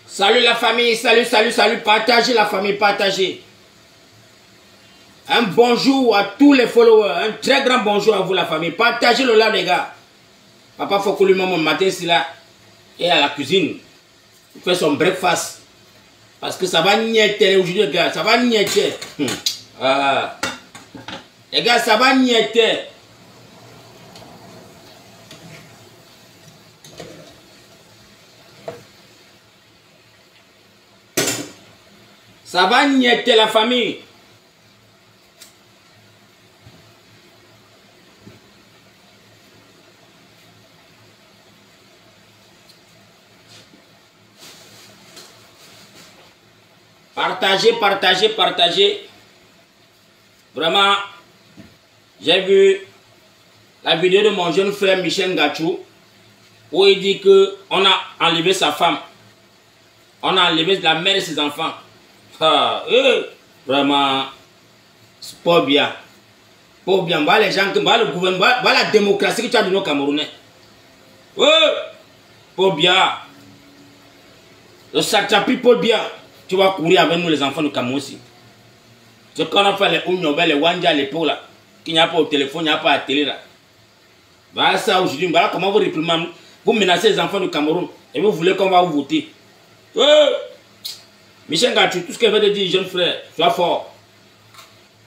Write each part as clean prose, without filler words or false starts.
Salut la famille, salut, partagez la famille, partagez. Un bonjour à tous les followers, un très grand bonjour à vous la famille. Partagez le là les gars. Papa faut que lui mon matin c'est là et à la cuisine. Il fait son breakfast. Parce que ça va niéter aujourd'hui les gars, ça va niéter. Les gars, ça va niéter. Ça va niéter la famille. Partagez. Vraiment, j'ai vu la vidéo de mon jeune frère Michel Ngachou où il dit qu'on a enlevé sa femme. On a enlevé la mère et ses enfants. Vraiment, c'est pas bien. Pas bien. Voilà les gens, voilà le gouvernement, voilà la démocratie que tu as donné aux Camerounais. Pas bien. Le satrapi, pas bien. Tu vas courir avec nous les enfants du Cameroun aussi. Ce qu'on a fait les Ounyobe, les Wanja à l'époque là, qui n'y a pas au téléphone, il n'y a pas à la télé là. Voilà ça aujourd'hui, voilà comment vous réprimandez, vous menacez les enfants du Cameroun et vous voulez qu'on va vous voter. Michel Ngachou, tout ce qu'elle veut te dire, jeune frère, sois fort.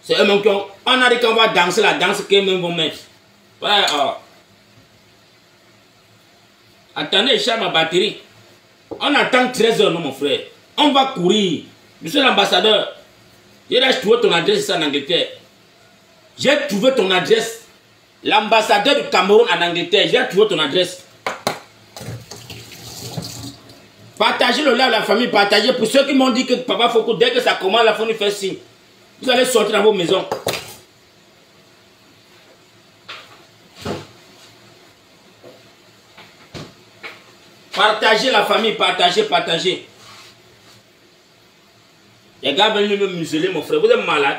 C'est eux-mêmes qui ont... On a dit qu'on va danser la danse qu'eux-mêmes vont mettre. Ouais, Attendez, je charge ma batterie. On attend 13 heures, non, mon frère. On va courir. Monsieur l'ambassadeur, j'ai trouvé ton adresse ici en Angleterre. J'ai trouvé ton adresse. L'ambassadeur du Cameroun en Angleterre, j'ai trouvé ton adresse. Partagez le live la famille, partagez. Pour ceux qui m'ont dit que Papa Foko, dès que ça commence, la famille fait signe. Vous allez sortir dans vos maisons. Partagez la famille, partagez. Les gars veulent me museler, mon frère. Vous êtes malade.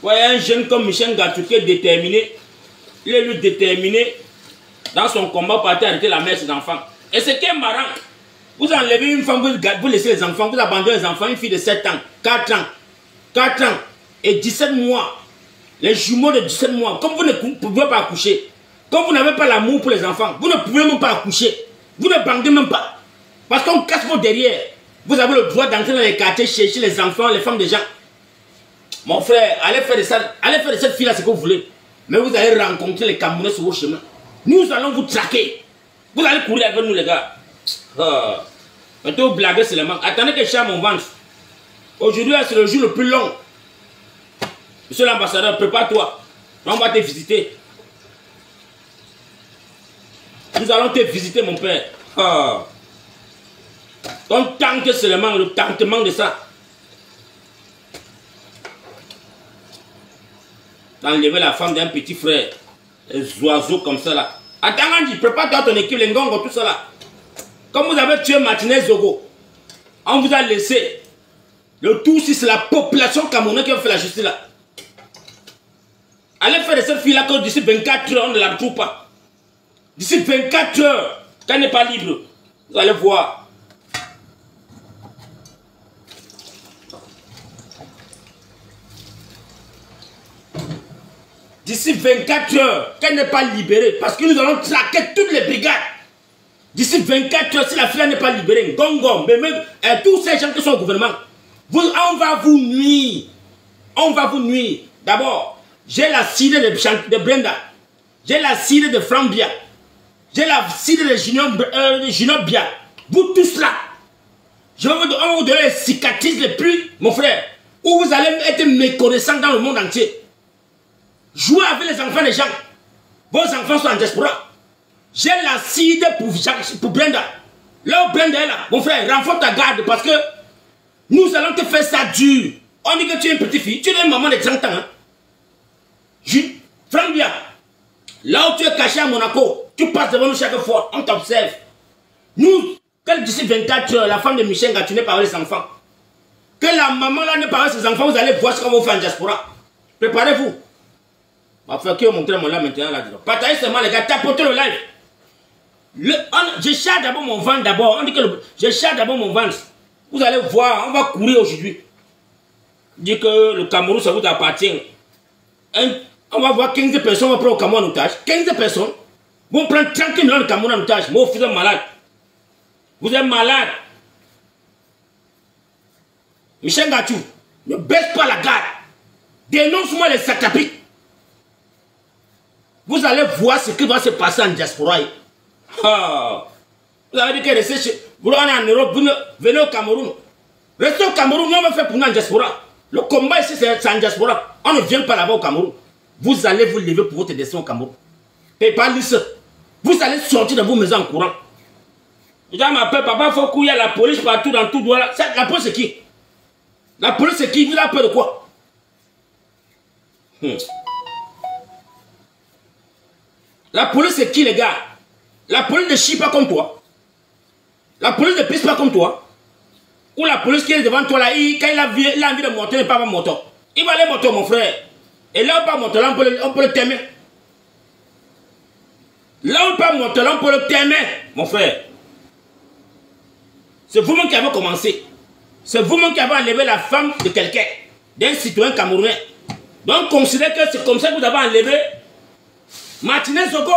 Voyez un jeune comme Michel Ngachou qui est déterminé. Il est lui déterminé dans son combat pour arrêter la mère et ses enfants. Et ce qui est marrant, vous enlevez une femme, vous laissez les enfants, vous abandonnez les enfants, une fille de 7 ans, 4 ans et 17 mois. Les jumeaux de 17 mois, comme vous ne pouvez pas accoucher, comme vous n'avez pas l'amour pour les enfants, vous ne pouvez même pas accoucher. Vous ne bandez même pas. Parce qu'on casse vos derrière. Vous avez le droit d'entrer dans les quartiers, chercher les enfants, les femmes des gens. Mon frère, allez faire de cette fille-là ce que vous voulez. Mais vous allez rencontrer les Camerounais sur vos chemins. Nous allons vous traquer. Vous allez courir avec nous, les gars. Maintenant, vous blaguez seulement. Attendez que je cherche mon ventre. Aujourd'hui, c'est le jour le plus long. Monsieur l'ambassadeur, prépare-toi. On va te visiter. Nous allons te visiter, mon père. Donc, tente seulement le tentement de ça. D'enlever la femme d'un petit frère. Les oiseaux comme ça là. Attends, Andy, prépare-toi ton équipe, les ngongo, tout ça là. Comme vous avez tué Martinez Zogo, on vous a laissé. Le tout, si c'est la population camerounaise qui a fait la justice là. Allez faire de cette fille-là que d'ici 24 heures, on ne la retrouve pas. D'ici 24 heures, quand elle n'est pas libre, vous allez voir. D'ici 24 heures, qu'elle n'est pas libérée, parce que nous allons traquer toutes les brigades. D'ici 24 heures, si la fille n'est pas libérée, Gongo, même tous ces gens qui sont au gouvernement, on va vous nuire. On va vous nuire. D'abord, j'ai la cible de Brenda. J'ai la cible de Frambia. J'ai la cible de Junior Bia. Vous tous là. On on va vous donner les cicatrices les plus, mon frère, où vous allez être méconnaissant dans le monde entier. Jouez avec les enfants des gens. Vos enfants sont en diaspora. J'ai l'acide pour Brenda. Là où Brenda est là, mon frère, renforce ta garde parce que nous allons te faire ça dur. On dit que tu es une petite fille, tu es une maman de 30 ans. Hein? Franck Bia, là où tu es caché à Monaco, tu passes devant nous chaque fois, on t'observe. Nous, quand d'ici 24 heures, la femme de Michel Gatou n'est pas avec les enfants, que la maman là n'est pas avec ses enfants, vous allez voir ce qu'on va faire en diaspora. Préparez-vous. On va faire que montrer mon là maintenant là-dedans. Partagez seulement les gars, tapotez le live. Je charge d'abord mon ventre d'abord. On dit que je charge d'abord mon ventre. Vous allez voir, on va courir aujourd'hui. Dit que le Cameroun, ça vous appartient. On va voir 15 personnes, on va prendre le Cameroun en otage. 15 personnes vont prendre 30 millions de Cameroun en otage. Moi, vous êtes malade. Vous êtes malade. Michel Gatou, ne baisse pas la garde. Dénonce-moi les satrapiques. Vous allez voir ce qui va se passer en diaspora. Ah. Vous avez dit que restez chez vous, allez en Europe, venez au Cameroun. Restez au Cameroun, nous on va faire pour nous en diaspora. Le combat ici, c'est en diaspora. On ne vient pas là-bas au Cameroun. Vous allez vous lever pour votre destin au Cameroun. Et pas lisse. Vous allez sortir de vos maisons en courant. Les gens m'appellent, papa, faut qu'il y ait la police partout, dans tout droit. La police, c'est qui? La police, c'est qui? Vous avez peur de quoi? La police, c'est qui, les gars? La police ne chie pas comme toi. La police ne pisse pas comme toi. Ou la police qui est devant toi, là, quand il a envie de monter, il n'est pas un moto. Il va aller monter, mon frère. Et là où pas monter, là, on peut le témer. Là où pas monter, là, on peut le témer, mon frère. C'est vous-même qui avez commencé. C'est vous-même qui avez enlevé la femme de quelqu'un, d'un citoyen camerounais. Donc, considérez que c'est comme ça que vous avez enlevé Martinez Zogo.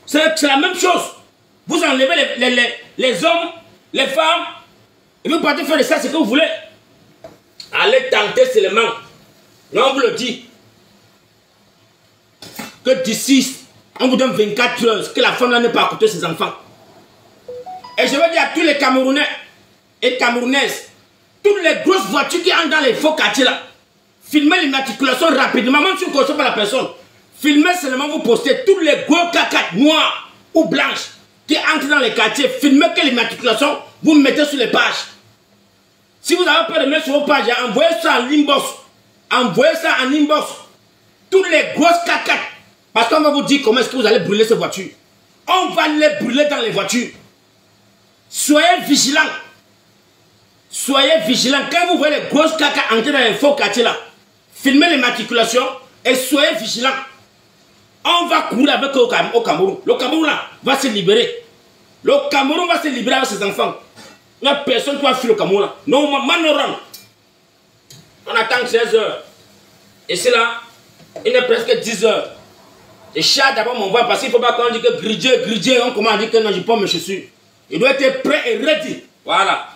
C'est la même chose. Vous enlevez les hommes, les femmes, et vous partez faire de ça ce que vous voulez. Allez tenter seulement. Non, on vous le dit. Que d'ici, on vous donne 24 heures, que la femme là n'est pas à côté de ses enfants. Et je veux dire à tous les Camerounais et Camerounaises, toutes les grosses voitures qui entrent dans les faux quartiers là, filmez l'immatriculation rapidement, même si vous ne connaissez pas la personne. Filmez seulement, vous postez tous les gros cacates noirs ou blanches qui entrent dans les quartiers. Filmez que l'immatriculation, vous mettez sur les pages. Si vous avez peur de mettre sur vos pages, envoyez ça en inbox. Envoyez ça en inbox. Toutes les grosses cacates. Parce qu'on va vous dire comment est-ce que vous allez brûler ces voitures. On va les brûler dans les voitures. Soyez vigilants. Soyez vigilants. Quand vous voyez les grosses cacates entrer dans les faux quartiers là, filmez l'immatriculation et soyez vigilants. On va courir avec eux au Cameroun. Le Cameroun là va se libérer. Le Cameroun va se libérer avec ses enfants. Il n'y a personne qui va fuir le Cameroun là. Non, Manoram. On attend 16 heures. Et c'est là, il est presque 10 heures. Et chat d'abord m'envoie parce qu'il ne faut pas qu'on dise que gridje, on commence à dire que non, je porte mes chaussures. Il doit être prêt et ready. Voilà.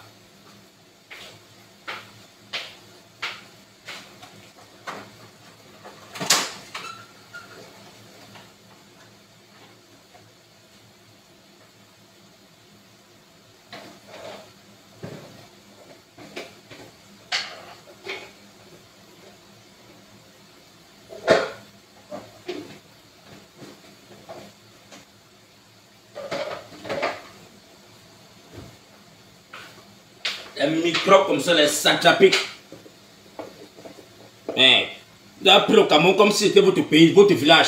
Les microbes comme ça, les satrapiques. Vous avez pris le Cameroun comme si c'était votre pays, votre village.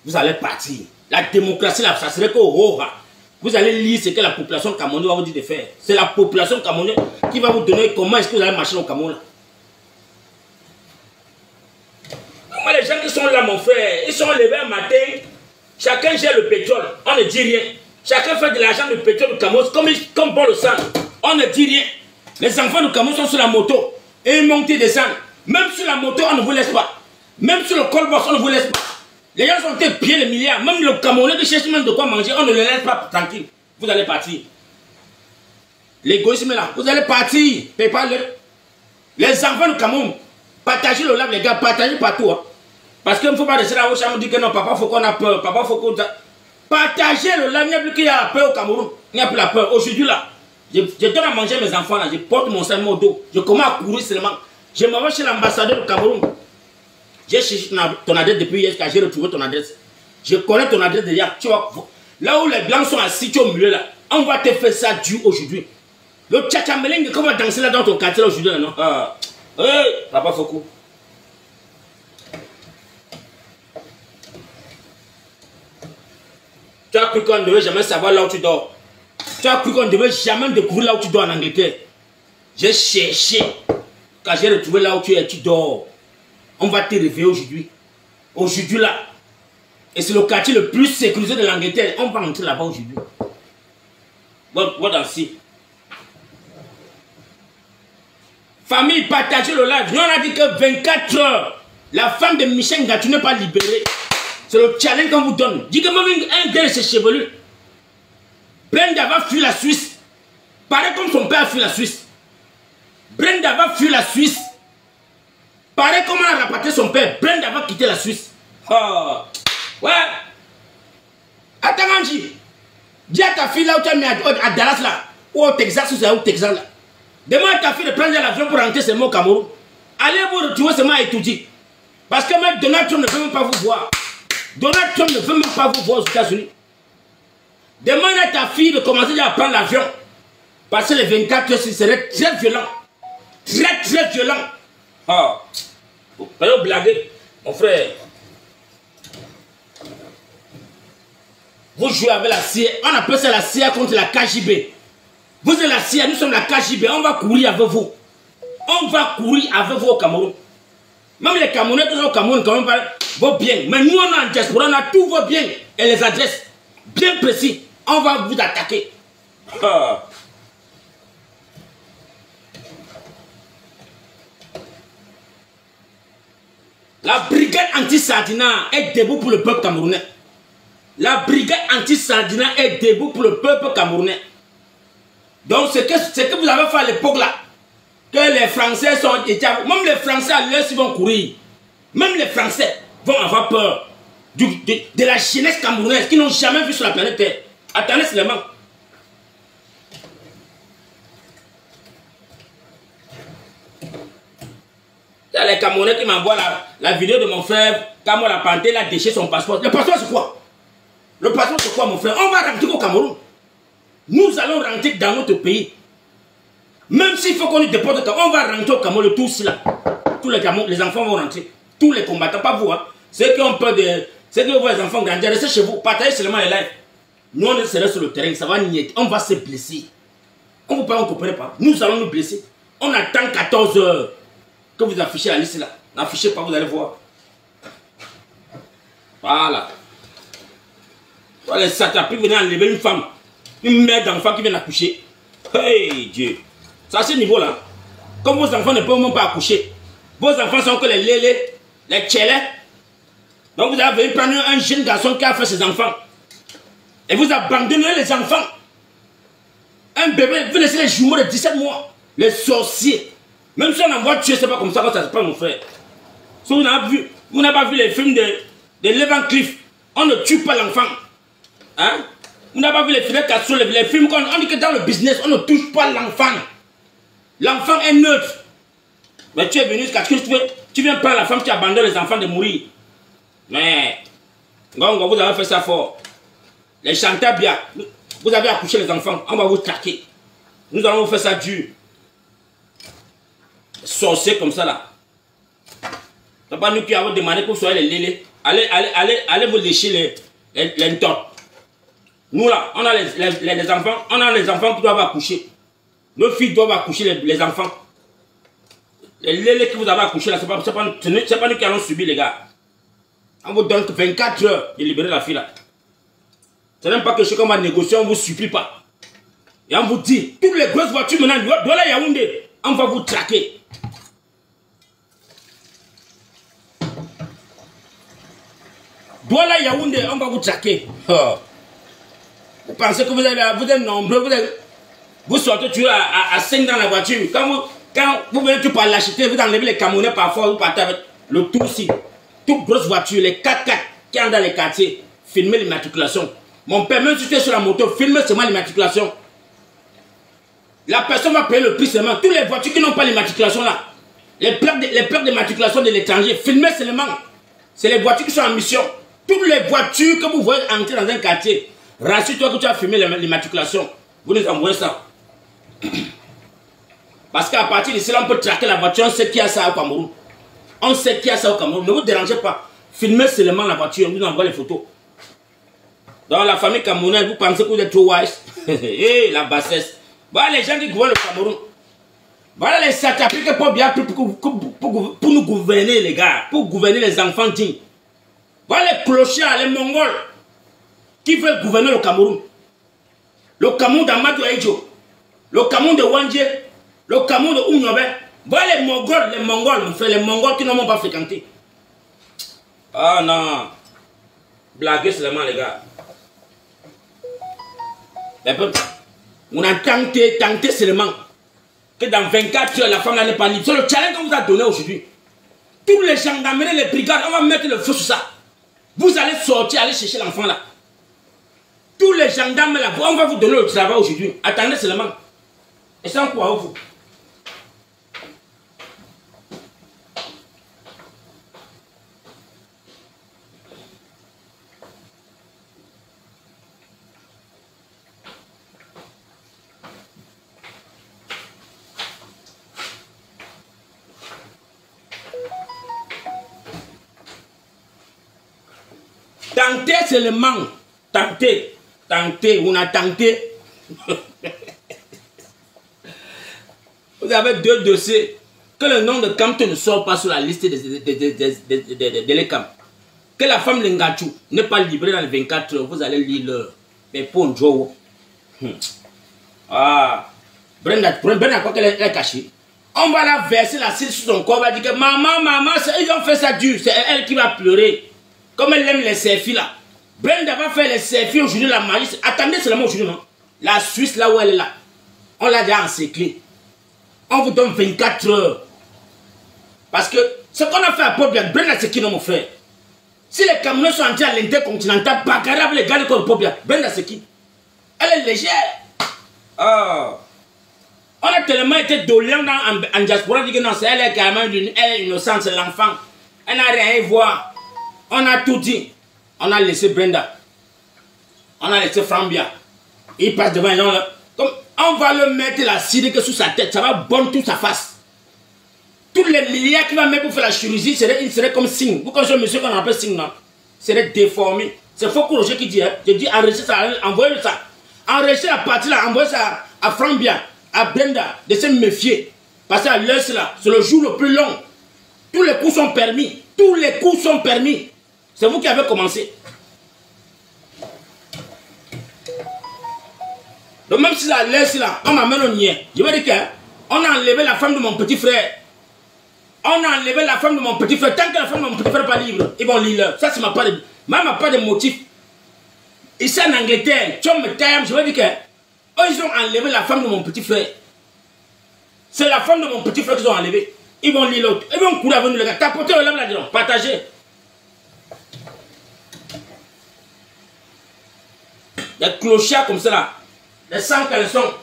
Vous allez partir. La démocratie, là, ça serait que vous allez lire ce que la population camerounaise va vous dire de faire. C'est la population camerounaise qui va vous donner comment est-ce que vous allez marcher au Cameroun. Moi, les gens qui sont là, mon frère, ils sont levés un matin, chacun gère le pétrole, on ne dit rien. Chacun fait de l'argent du pétrole du Cameroun, comme bon le sang. On ne dit rien. Les enfants du Cameroun sont sur la moto. Et ils montent et descendent. Même sur la moto, on ne vous laisse pas. Même sur le col-box, on ne vous laisse pas. Les gens sont payés les milliards. Même le Camerounais qui cherche même de quoi manger, on ne le laisse pas tranquille. Vous allez partir. L'égoïsme est là. Vous allez partir. Payez pas le. Les enfants du Cameroun, partagez le live, les gars. Partagez partout. Hein. Parce qu'il ne faut pas rester là où ça me dit que non, papa, il faut qu'on a peur. Papa, il faut qu'on. Partagez le live. Il n'y a plus qu'il y a la peur au Cameroun. Il n'y a plus la peur. Aujourd'hui, là. Je donne à manger à mes enfants là, je porte mon sac au dos, je commence à courir seulement. Je m'en vais chez l'ambassadeur du Cameroun. J'ai cherché ton adresse depuis hier, j'ai retrouvé ton adresse. Je connais ton adresse déjà. Tu vois, là où les blancs sont assis, tu es au milieu là. On va te faire ça dur aujourd'hui. Le tchatchameling, qu'on va danser là dans ton quartier aujourd'hui, non? Papa Foucault. Tu as cru qu'on ne devait jamais savoir là où tu dors. Tu as cru qu'on ne devait jamais découvrir là où tu dors en Angleterre. J'ai cherché. Quand j'ai retrouvé là où tu es, tu dors. On va te réveiller aujourd'hui. Aujourd'hui là. Et c'est le quartier le plus sécurisé de l'Angleterre. On va rentrer là-bas aujourd'hui. Voilà ainsi. Famille, partagez le live. Nous on a dit que 24 heures, la femme de Michel Ngatou n'est pas libérée. C'est le challenge qu'on vous donne. Dis que même un gars de ses chevelus. Brenda va fuir la Suisse. Pareil comme son père a fui la Suisse. Brenda va fuir la Suisse. Pareil comme on a rapatrié son père. Brenda va quitter la Suisse. Oh. Ouais. Attends, Angie. Dis à ta fille là où tu as mis à Dallas là. Ou au Texas, ou au Texas là. Demande à ta fille de prendre l'avion pour rentrer seulement au Cameroun. Allez vous retrouver seulement à Étoudi. Parce que même Donald Trump ne veut même pas vous voir. Donald Trump ne veut même pas vous voir aux États-Unis. Demande à ta fille de commencer à prendre l'avion. Parce que les 24 heures, ce serait très violent. Très, très violent. Ah. Vous pouvez blaguer, mon frère. Vous jouez avec la CIA. On appelle ça la CIA contre la KGB. Vous êtes la CIA, nous sommes la KGB. On va courir avec vous. On va courir avec vous au Cameroun. Même les Camerounais, tous au Cameroun, quand même, vos biens. Mais nous, on a en diaspora, on a tous vos biens et les adresses bien précis. On va vous attaquer. Ah. La brigade anti-Sardina est debout pour le peuple camerounais. La brigade anti-Sardina est debout pour le peuple camerounais. Donc, ce que vous avez fait à l'époque là, que les Français sont... Même les Français à l'heure, ils vont courir. Même les Français vont avoir peur de la jeunesse camerounaise qu'ils n'ont jamais vu sur la planète Terre. Attendez seulement. Il y a les Camerounais qui m'envoient la vidéo de mon frère, quand on l'a panté, il a déchiré son passeport. Le passeport c'est quoi? Le passeport c'est quoi mon frère? On va rentrer au Cameroun. Nous allons rentrer dans notre pays. Même s'il faut qu'on nous déporte, on va rentrer au Cameroun, tous là. Tous les enfants vont rentrer. Tous les combattants, pas vous. Hein. Ceux qui ont peur de... Ceux qui voient les enfants grandir, restez chez vous. Partagez seulement les lives. Nous, on serait sur le terrain, ça va nier. On va se blesser. On ne comprend pas. Nous allons nous blesser. On attend 14 heures que vous affichez la liste là. N'affichez pas, vous allez voir. Voilà. Les satrapes venaient enlever une femme. Une mère d'enfant qui vient accoucher. Hey Dieu. C'est à ce niveau-là. Comme vos enfants ne peuvent même pas accoucher. Vos enfants sont que les lélés, les tchélés. Donc vous avez prendre un jeune garçon qui a fait ses enfants. Et vous abandonnez les enfants. Un bébé, vous laissez les jumeaux de 17 mois. Les sorciers. Même si on envoie tuer, c'est pas comme ça que ça se passe, mon frère. Si vous n'avez pas vu les films de Levan Cliff, on ne tue pas l'enfant. Hein? Vous n'avez pas vu les films Castro, les films qu'on dit que dans le business, on ne touche pas l'enfant. L'enfant est neutre. Mais tu es venu jusqu'à ce que tu viens prendre la femme, tu abandonnes les enfants de mourir. Mais, vous avez fait ça fort. Les chanteurs bien, vous avez accouché les enfants, on va vous traquer. Nous allons vous faire ça dur. Sorcier comme ça là. C'est pas nous qui avons demandé pour soyez les lélés. Allez vous lécher les tortes. Nous là, on a les enfants, on a les enfants qui doivent accoucher. Nos filles doivent accoucher les enfants. Les lélés que vous avez accouchés là, c'est pas nous qui allons subir les gars. On vous donne 24 heures de libérer la fille là. C'est même pas que ce qu'on va négocier, on ne vous supplie pas. Et on vous dit, toutes les grosses voitures maintenant, Douala Yaoundé, on va vous traquer. Douala Yaoundé, on va vous traquer. Oh. Vous pensez que vous êtes nombreux, vous sortez toujours à 5 dans la voiture. Quand vous venez tout par l'acheter, vous enlevez les Camerounais parfois, vous partez avec le tout aussi. Toutes grosses voitures, les 4x4 qui sont dans les quartiers, filmez l'immatriculation. Mon père, même si tu es sur la moto, filmez seulement l'immatriculation. La personne va payer le prix seulement. Toutes les voitures qui n'ont pas l'immatriculation là, les plaques de matriculation de l'étranger, filmez seulement. C'est les voitures qui sont en mission. Toutes les voitures que vous voyez entrer dans un quartier, rassure-toi que tu as filmé l'immatriculation. Vous nous envoyez ça. Parce qu'à partir de cela, on peut traquer la voiture. On sait qui a ça au Cameroun. On sait qui a ça au Cameroun. Ne vous dérangez pas. Filmez seulement la voiture. On vous envoie les photos. Dans la famille camerounaise, vous pensez que vous êtes trop wise. Hey, la bassesse. Voilà les gens qui gouvernent le Cameroun. Voilà les satrapiques pour nous gouverner, les gars. Pour gouverner les enfants dignes. Voilà les clochards, les Mongols qui veulent gouverner le Cameroun. Le Cameroun d'Amadou Aïdjo. Le Cameroun de Wandje. Le Cameroun de Ounyobe. Voilà les Mongols, mon frère, les Mongols qui n'ont pas fréquenté. Ah non. Blaguez seulement, les gars. On a tenté seulement que dans 24 heures, la femme n'est pas libre. C'est le challenge qu'on vous a donné aujourd'hui. Tous les gendarmeries, les brigades, on va mettre le feu sur ça. Vous allez sortir, aller chercher l'enfant là. Tous les gendarmes là, on va vous donner le travail aujourd'hui. Attendez seulement. Et c'est en quoi vous? Tentez seulement. Tentez. Tentez. On a tenté. Vous avez 2 dossiers. Que le nom de Kamto ne sort pas sur la liste de l'ECAM. Que la femme Lengachou n'est pas livrée dans les 24 heures. Vous allez lire l'heure. Mais pour un jour. Ah. Brenda, quoi qu'elle est cachée. On va la verser la cire sur son corps. On va dire que maman, ils ont fait ça dur. C'est elle qui va pleurer. Comme elle aime les selfies là. Brenda va faire les selfies aujourd'hui, la magie. Attendez seulement aujourd'hui, non? La Suisse, là où elle est là. On l'a déjà encerclée. On vous donne 24 heures. Parce que ce qu'on a fait à Pobia, Brenda, c'est qui, non, mon frère? Si les Camerounais sont entrés à l'intercontinental, bagarre avec les gars de Pobia, Brenda, c'est qui? Elle est légère. Oh. On a tellement été doléant en diaspora, dit que non, c'est elle est carrément elle est innocente, c'est l'enfant. Elle n'a rien à voir. On a tout dit. On a laissé Brenda. On a laissé Frambia. Il passe devant les gens là. Comme on va le mettre la cire que sous sa tête. Ça va bonner toute sa face. Tous les milliards qu'il va mettre pour faire la chirurgie, il serait comme Singh. Vous connaissez le monsieur qu'on appelle Singh, non? Il serait déformé. C'est faux Roger qui dit. Hein? Je dis enregistrez ça, envoyez ça. Enregistrez la partie là, envoyez ça à Frambia, à Brenda, de se méfier. Parce que l'heure là, c'est le jour le plus long. Tous les coups sont permis. Tous les coups sont permis. C'est vous qui avez commencé. Donc même si la laisse là, on m'amène au nien. Je vais dire qu'on a enlevé la femme de mon petit frère. On a enlevé la femme de mon petit frère. Tant que la femme de mon petit frère n'est pas libre, ils vont lire. Ça, c'est ma part de motif. Ici en Angleterre, je vais dire qu'ils ont enlevé la femme de mon petit frère. C'est la femme de mon petit frère qu'ils ont enlevé. Ils vont lire l'autre. Ils vont courir avec nous les gars. Tapotez le lèvre là-dedans. Partagez. Des clochards comme ça là. Des sans caleçons.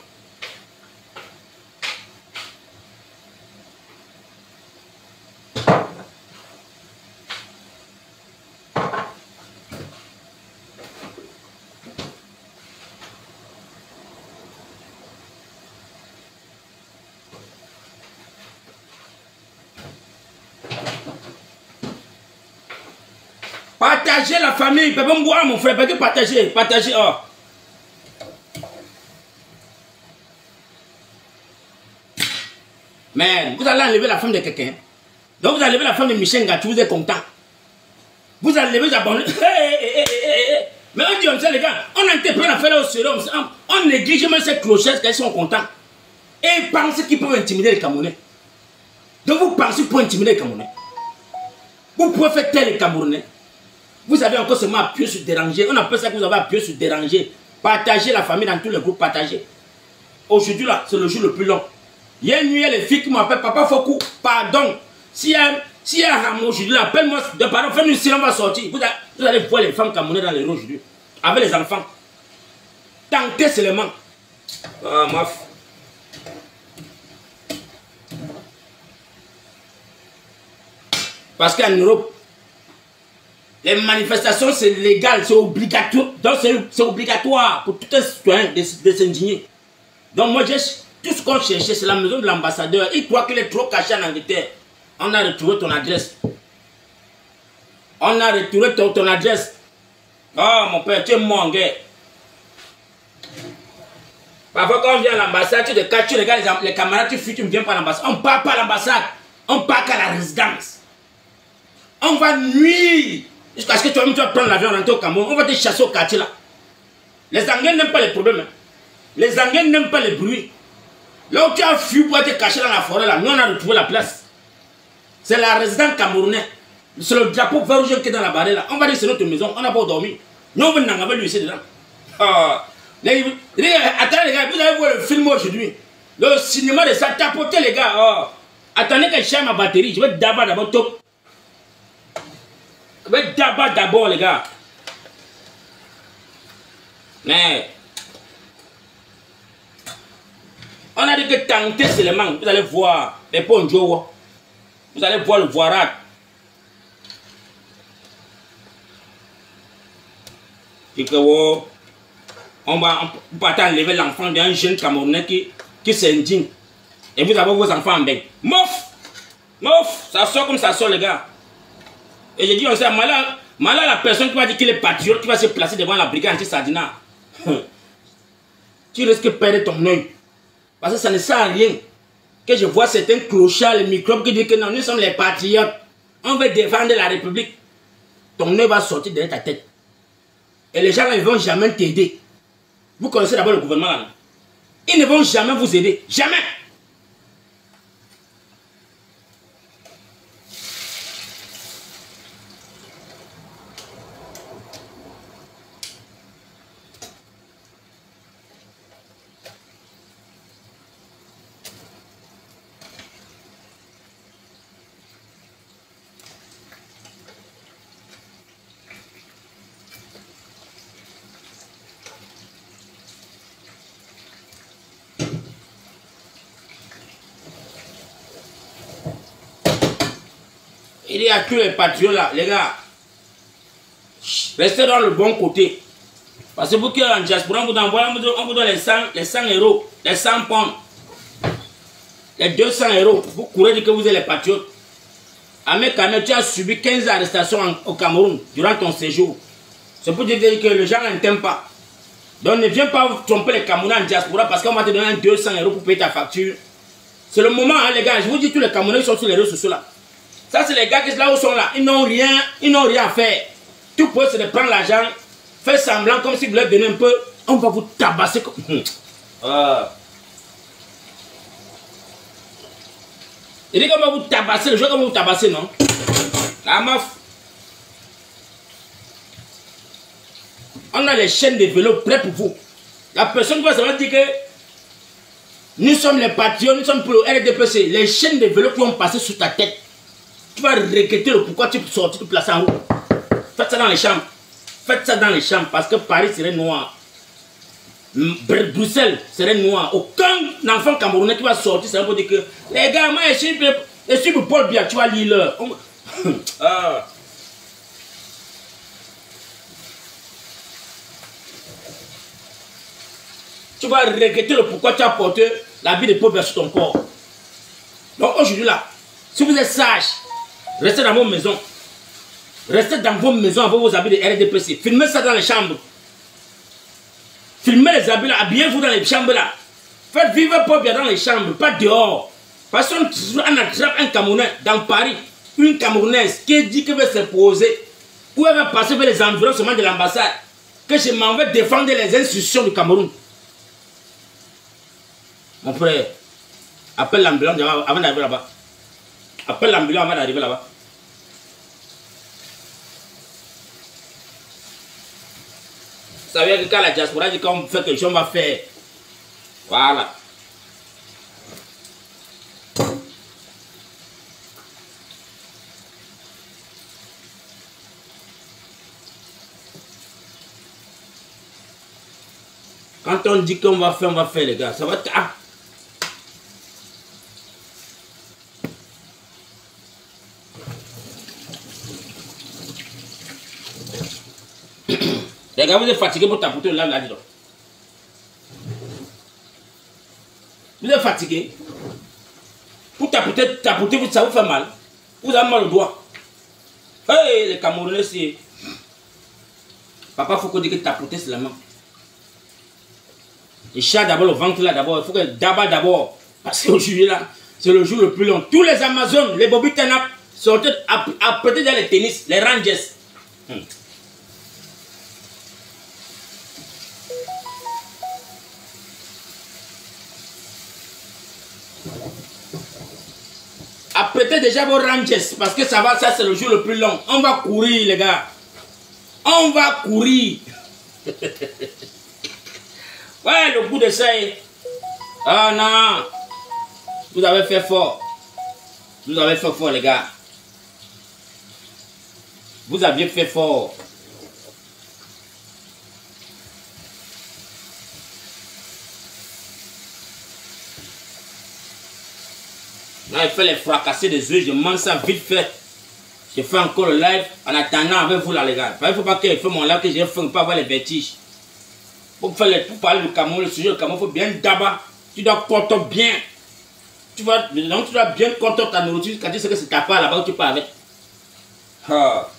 Partagez la famille. Peut pas me boire mon frère. Peut partager. Partagez. Oh. Mais vous allez enlever la femme de quelqu'un. Donc vous allez enlever la femme de Michel Gatou, vous êtes content. Vous allez enlever les abonnés. Mais on dit comme ça les gars, on a été prêt à faire au sérum. On néglige même ces clochettes qu'elles sont contents. Et ils pensent qu'ils peuvent intimider les Camerounais. Donc vous pensez pour intimider les Camerounais. Vous pouvez faire tel les Camerounais. Vous avez encore seulement appuyé sur déranger. On appelle ça que vous avez appuyé sur déranger. Partagez la famille dans tous les groupes, partagez. Aujourd'hui là, c'est le jour le plus long. Il y a une nuit, les filles qui m'appellent Papa Fokou, pardon. Si y a un rameau aujourd'hui, appelle-moi de pardon, fais-nous une silence, on va sortir. Vous allez voir les femmes camerounaises dans les rues aujourd'hui, avec les enfants. Tentez seulement. Parce qu'en Europe, les manifestations, c'est légal, c'est obligatoire. Donc, c'est obligatoire pour tout un citoyen de s'indigner. Donc, moi, tout ce qu'on cherchait, c'est la maison de l'ambassadeur. Il croit qu'il est trop caché en Angleterre. On a retrouvé ton adresse. On a retrouvé ton adresse. Oh, mon père, tu es mort en guerre. Parfois, quand on vient à l'ambassade, tu regardes les camarades, tu fuis, tu ne viens pas à l'ambassade. On ne part pas à l'ambassade. On part qu'à la résidence. On va nuire. Jusqu'à ce que toi-même tu vas prendre l'avion, rentrer au Cameroun. On va te chasser au quartier là. Les Anglais n'aiment pas les problèmes. Hein. Les Anglais n'aiment pas les bruits. Là où tu as fui pour être caché dans la forêt là, nous on a retrouvé la place. C'est la résidence camerounaise. C'est le drapeau vert rouge qui est dans la barre là. On va dire c'est notre maison, on n'a pas dormi. Nous on va n'en avoir lui ici dedans. Attendez les gars, vous allez voir le film aujourd'hui. Le cinéma de ça, tapotez les gars. Oh. Attendez que je cherche ma batterie. Je vais d'abord top. Je vais d'abord les gars. Mais on a dit que tenter seulement. Vous allez voir les ponjos. Vous allez voir le voirat. Et que on va enlever l'enfant d'un jeune Camerounais qui s'indigne. Et vous avez vos enfants en bain. Mouf! Mouf! Ça sort comme ça sort les gars. Et j'ai dit, on sait, malin la personne qui va dire qu'il est patriote, qui va se placer devant la brigade anti-Sardina. Tu risques de perdre ton œil. Parce que ça ne sert à rien que je vois certains clochards, les microbes qui disent que non, nous sommes les patriotes. On veut défendre la République. Ton œil va sortir de ta tête. Et les gens là, ils ne vont jamais t'aider. Vous connaissez d'abord le gouvernement là. Ils ne vont jamais vous aider. Jamais. Il y a tous les patriotes là, les gars. Restez dans le bon côté. Parce que vous qui êtes en diaspora, on vous donne les 100 euros, les 100 pounds, les 200 euros. Vous courez dire que vous êtes les patriotes. Ahmed Kamel, tu as subi 15 arrestations au Cameroun durant ton séjour. C'est pour dire que les gens ne t'aiment pas. Donc ne viens pas tromper les Camerounais en diaspora parce qu'on va te donner 200 euros pour payer ta facture. C'est le moment, hein, les gars. Je vous dis, tous les Camerounais qui sont sur les réseaux sociaux là. Ça, c'est les gars qui sont là où sont là. Ils n'ont rien à faire. Tout pour eux, c'est de prendre l'argent, faire semblant comme si vous leur donnez un peu. On va vous tabasser comme. Il dit qu'on va vous tabasser, le jeu qu'on va vous tabasser, non? La meuf. On a les chaînes de vélo prêtes pour vous. La personne qui va savoir dire que nous sommes les patriotes, nous sommes pour le RDPC. Les chaînes de vélo qui vont passer sous ta tête. Tu vas regretter le pourquoi tu sortis, tu places en haut. Faites ça dans les chambres. Faites ça dans les chambres parce que Paris serait noir. Bruxelles serait noir. Aucun enfant camerounais qui va sortir, ça va dire que les gars, moi je suis pour Paul Biya, tu vas lire leur. Tu vas regretter le pourquoi tu as porté la vie de Paul Biya sur ton corps. Donc aujourd'hui là, si vous êtes sage, restez dans vos maisons. Restez dans vos maisons avec vos habits de RDPC. Filmez ça dans les chambres. Filmez les habits là, habillez-vous dans les chambres là. Faites vivre Paul Biya dans les chambres, pas dehors. Parce qu'on attrape un Camerounais dans Paris, une Camerounaise qui dit qu'elle veut se poser, ou elle va passer vers les environnements de l'ambassade, que je m'en vais défendre les institutions du Cameroun. Mon frère, appelle l'ambulance avant d'arriver là-bas. Appelle l'ambulance avant d'arriver là-bas. Vous savez que quand la diaspora dit qu'on fait quelque chose, on va faire. Voilà. Quand on dit qu'on va faire les gars. Ça va être... Ah. Les gars, vous êtes fatigués pour tapoter le lave là, dis donc. Vous êtes fatigués. Pour tapoter, ça vous fait mal. Vous avez mal au doigt. Hey, les Camerounais, c'est... Papa, il faut qu'on dise que tapoter, c'est la main. Et chat d'abord, le ventre là d'abord. Il faut que d'abord. Parce qu'aujourd'hui là, c'est le jour le plus long. Tous les Amazones, les Bobby Tenap, sont peut-être dans les tennis, les Rangers. Apprêtez déjà vos Rangers parce que ça va, ça c'est le jour le plus long. On va courir les gars. On va courir. Ouais, le coup de ça. Ah non. Vous avez fait fort. Vous avez fait fort les gars. Vous aviez fait fort. Là, il fait les fracasser des œufs. Je mange ça vite fait. Je fais encore le live en attendant avec vous là les gars. Il ne faut pas que je fasse mon live que j'ai faim, pas avoir les vertiges. Pour parler du Cameroun, le sujet du Cameroun, il faut bien d'abord. Tu dois compter bien. Donc tu dois bien compter ta nourriture quand tu sais que c'est ta part là-bas où tu pars avec. Ah.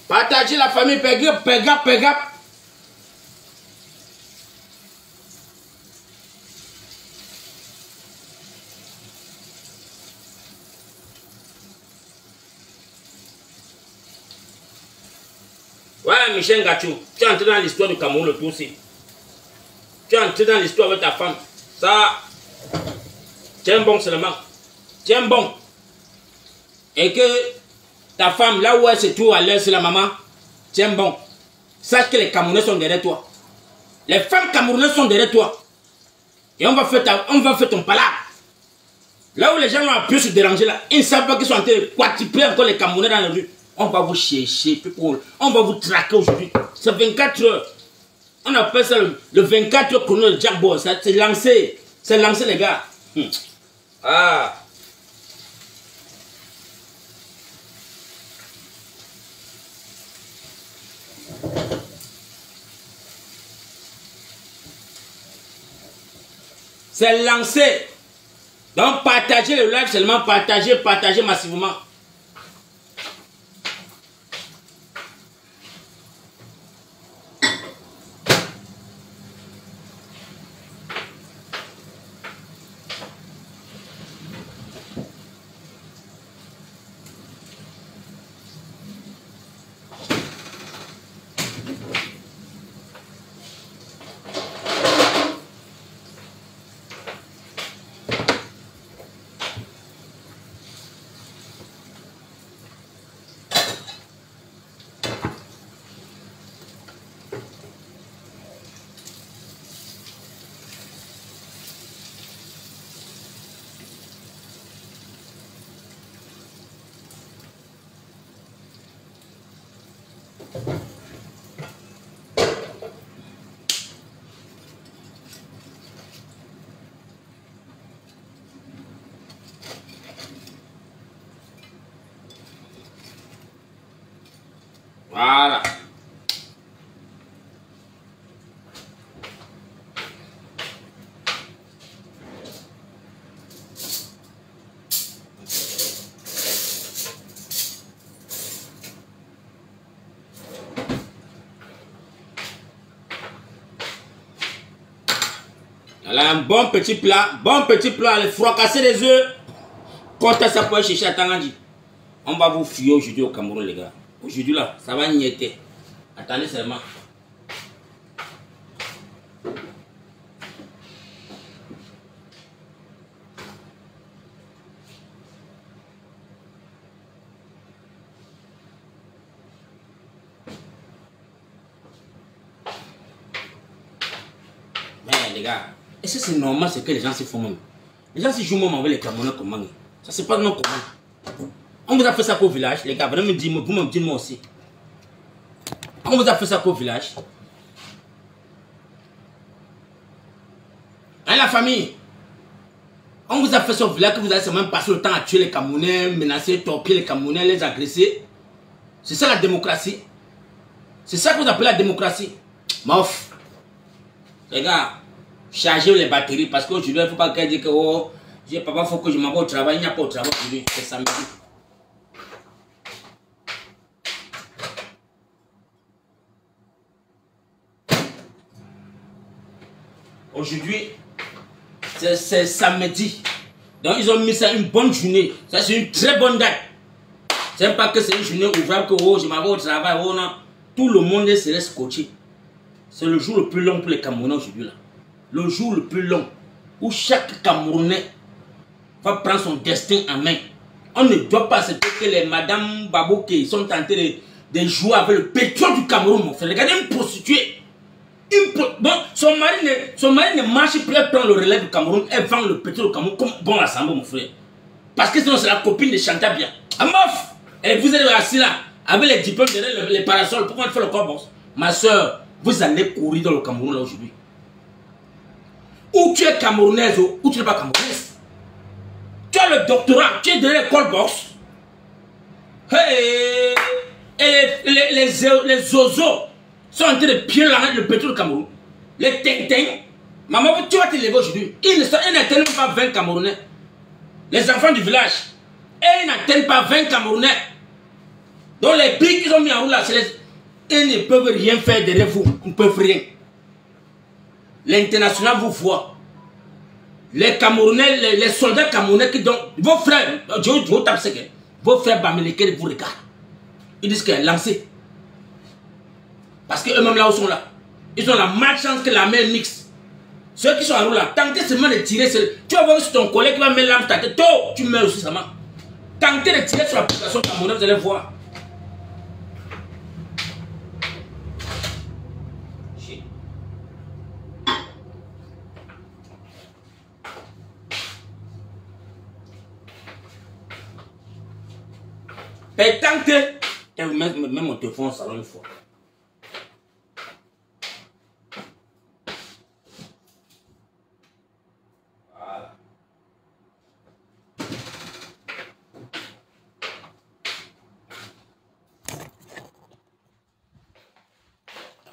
Partagez la famille, pega. Ouais, Michel Gachou, tu es entré dans l'histoire du Cameroun le tout aussi. Tu es entré dans l'histoire avec ta femme. Ça, tiens bon seulement. Tiens bon. Et que ta femme, là où elle se trouve à l'aise, c'est la maman. Tiens bon. Sache que les Camerounais sont derrière toi. Les femmes camerounaises sont derrière toi. Et on va faire ton palabre. Là où les gens vont appuyer se déranger là, ils ne savent pas qu'ils sont en train de quadrupler encore les Camerounais dans la rue. On va vous chercher, on va vous traquer aujourd'hui. C'est 24 heures. On appelle ça le 24 heures chrono de Jack Boss. C'est lancé. C'est lancé les gars. Ah. C'est lancé. Donc partagez le live seulement, partagez massivement. Voilà. Voilà un bon petit plat, le fracasser des œufs. Quand ça peut chercher à Tangandi. On va vous fuir aujourd'hui au Cameroun les gars. Aujourd'hui là, ça va niéter. Attendez seulement. les gars, est-ce que c'est normal ce que les gens se font même? Les gens se jouent même avec les Camerounais comment? Ça c'est pas non comment. On vous a fait ça qu'au village, les gars, venez me dire, vous me dites moi aussi. On vous a fait ça qu'au village. Hein, la famille? On vous a fait ça au village que vous avez seulement passé le temps à tuer les Camerounais, menacer, torpiller les Camerounais, les agresser. C'est ça la démocratie. C'est ça que vous appelez la démocratie. Mof. Les gars, chargez les batteries parce qu'aujourd'hui, il ne faut pas qu'elle dise que oh, papa, il faut que je m'en vais au travail. Il n'y a pas au travail aujourd'hui, c'est samedi. Aujourd'hui, c'est samedi. Donc, ils ont mis ça une bonne journée. Ça, c'est une très bonne date. C'est pas que c'est une journée ouvrable que oh, je m'en vais au travail. Oh, non. Tout le monde se laisse coacher. C'est le jour le plus long pour les Camerounais aujourd'hui. Là. Le jour le plus long où chaque Camerounais va prendre son destin en main. On ne doit pas accepter que les Madame Babou qui sont tentés de jouer avec le pétrole du Cameroun, mon frère. Regardez une prostituée. Bon, son mari ne marche plus, elle prend le relais du Cameroun, elle vend le pétrole du Cameroun comme bon ensemble, mon frère. Parce que sinon, c'est la copine de Chantal Bien. Ah, mof! Et vous êtes assis là, avec les diplômes derrière les parasols, pourquoi elle fait le corps, boss? Ma soeur, vous allez courir dans le Cameroun là aujourd'hui. Ou tu es camerounaise ou tu n'es pas camerounaise. Tu as le doctorat, tu es derrière l'école boss. Hey! Et les zozos sont en train de piller le pétrole du Cameroun. Les ting-ting. Maman, tu vas te lever aujourd'hui. Ils n'atteignent pas 20 Camerounais. Les enfants du village. Et ils n'atteignent pas 20 Camerounais. Donc les pics qu'ils ont mis en route là, ils ne peuvent rien faire derrière vous. Ils ne peuvent rien. L'international vous voit. Les Camerounais, les soldats camerounais qui donnent. Vos frères, vos frères Bamileke vous regardent. Ils disent qu'elle est lancée. Parce qu'eux-mêmes là où sont là, ils ont la malchance que la mer mixe. Ceux qui sont en roue là, tentez seulement de tirer. Tu vas voir sur ton collègue qui va mettre l'arme sur ta tête. Tu meurs aussi seulement. Tentez de tirer sur la population camerounaise, vous allez voir. Et tentez. Et vous mettez même mon téléphone au salon une fois.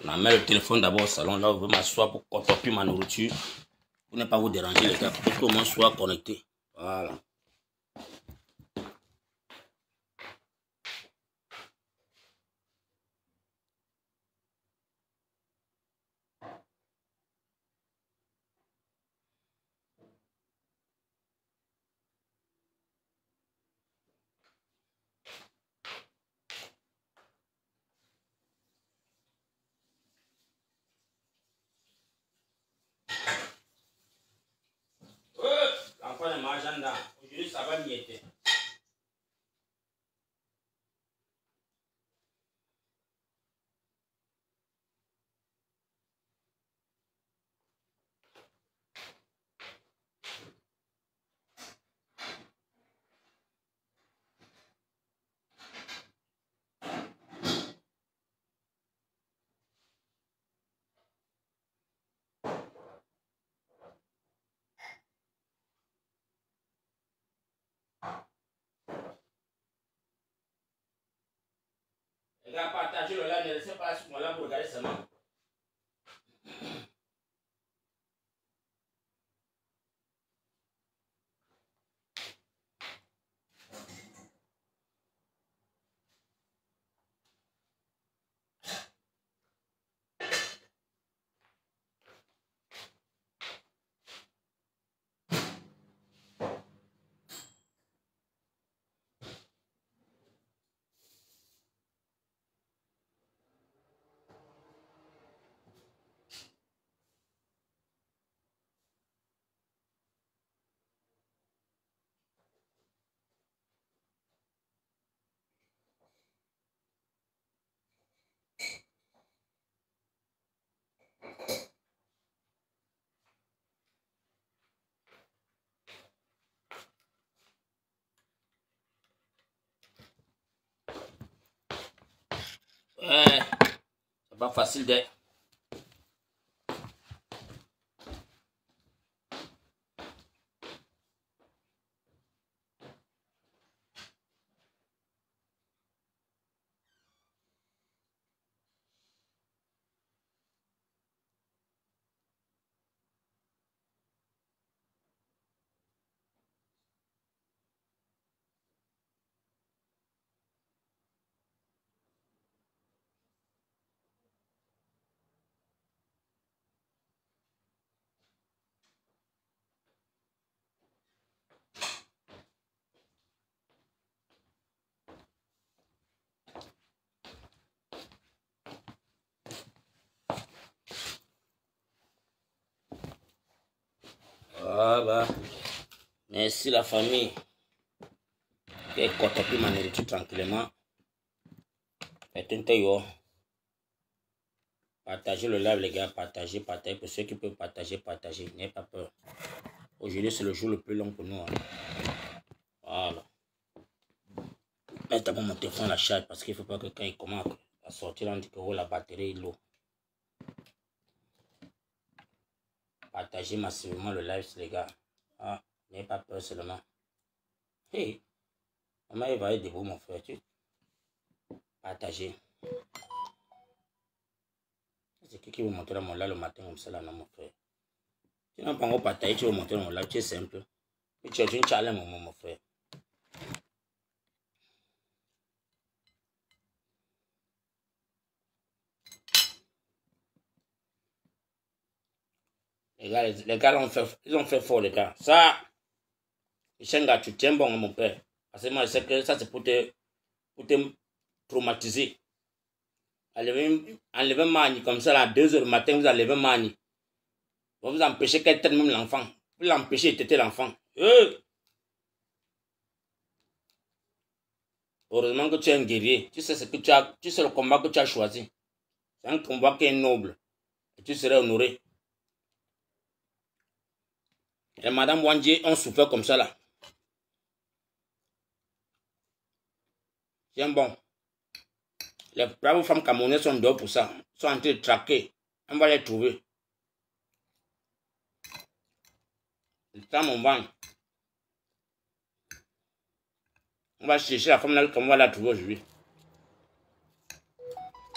On met le téléphone d'abord au salon, là, je vais m'asseoir pour contempler ma nourriture. Pour ne pas vous déranger, les gars, pour que moi soit connecté. Voilà. L'enfant de ma agenda, aujourd'hui ça va mietter. Les gars, partagez le live, ne laissez pas sur mon live pour regarder seulement. pas facile d'être. Ah bah, merci la famille. Et quand on peut ma nourriture tranquillement. Partagez le live les gars, partagez pour ceux qui peuvent partager, n'ayez pas peur. Aujourd'hui c'est le jour le plus long pour nous. Hein. Voilà. Mets d'abord mon téléphone à la charge parce qu'il ne faut pas que quand il commence à sortir, on dit que oh, la batterie est low. Partagez massivement le live les gars. Ah, n'ayez pas peur seulement. Hey, maman il va être debout mon frère. Partagez. C'est qui veut monter dans mon live le matin comme ça là, non mon frère. Tu n'as pas encore partagé, tu veux monter dans mon live, tu es simple. Et tu es une challenge mon frère. Les gars ils ont fait fort les gars. Ça, Michenga, tu tiens bon mon père. Parce que moi je sais que ça c'est pour te traumatiser. Enlever Mani comme ça à 2 h du matin, vous enlevez Mani. Vous empêchez qu'elle tête même l'enfant. Vous l'empêchez de têter l'enfant. Heureusement que tu es un guerrier. Tu sais ce que tu sais le combat que tu as choisi. C'est un combat qui est noble. Et tu serais honoré. Et Madame Wandji ont souffert comme ça là. Tiens bon. Les braves femmes camerounaises sont dehors pour ça. Ils sont en train de traquer. On va les trouver. Le temps mon banc. On va chercher la femme là comme on va la trouver aujourd'hui.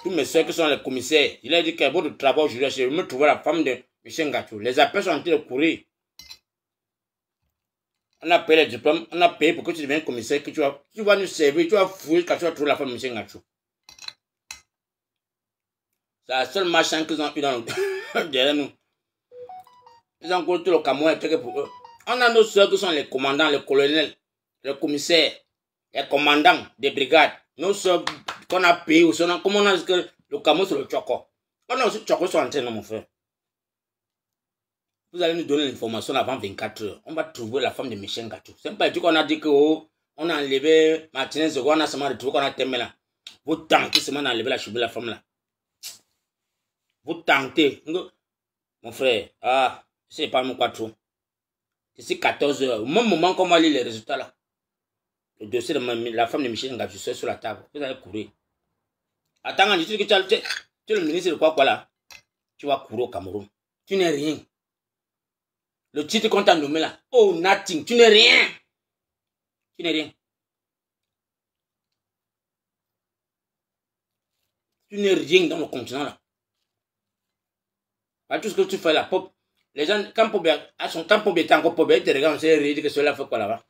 Tous mes soeurs qui sont les commissaires, il a dit qu'il y a beaucoup de travail aujourd'hui. Je vais me trouver la femme de Michel Gatou. Les appels sont en train de courir. On a payé les diplômes, on a payé pour que tu deviennes commissaire, que tu vas nous servir, tu vas fouiller quand tu vas trouver la femme de Michel Gatou. C'est la seule machin qu'ils ont eu dans derrière nous. Ils ont encore tout le Cameroun pour eux. On a nos soeurs qui sont les commandants, les colonels, les commissaires, les commandants des brigades. Nos soeurs qu'on a payé aussi. Comment on a dit que le Cameroun c'est le Tchoko. On a aussi Tchoko sur l'antenne, mon frère. Vous allez nous donner l'information avant 24 heures. On va trouver la femme de Michel Gatou. C'est pas du qu'on a dit que oh, on a enlevé Martinez, on a seulement retrouvé qu'on a terminé là. Vous tentez seulement d'enlever la cheveux de la femme là. Vous tentez. Mon frère, ah, c'est pas mon quoi trop. D'ici 14 heures, au même moment qu'on va lire les résultats là. Le dossier de la femme de Michel Gatou sur la table. Vous allez courir. Attends, tu dis que tu es le ministre de quoi là. Tu vas courir au Cameroun. Tu n'es rien. Le titre qu'on t'a nommé là. Oh, nothing. Tu n'es rien. Tu n'es rien. Tu n'es rien dans le continent là. Pas tout ce que tu fais là. Pop. Les gens, quand Pop est encore Pop, ils te regardent, on sait que cela fait quoi là-bas.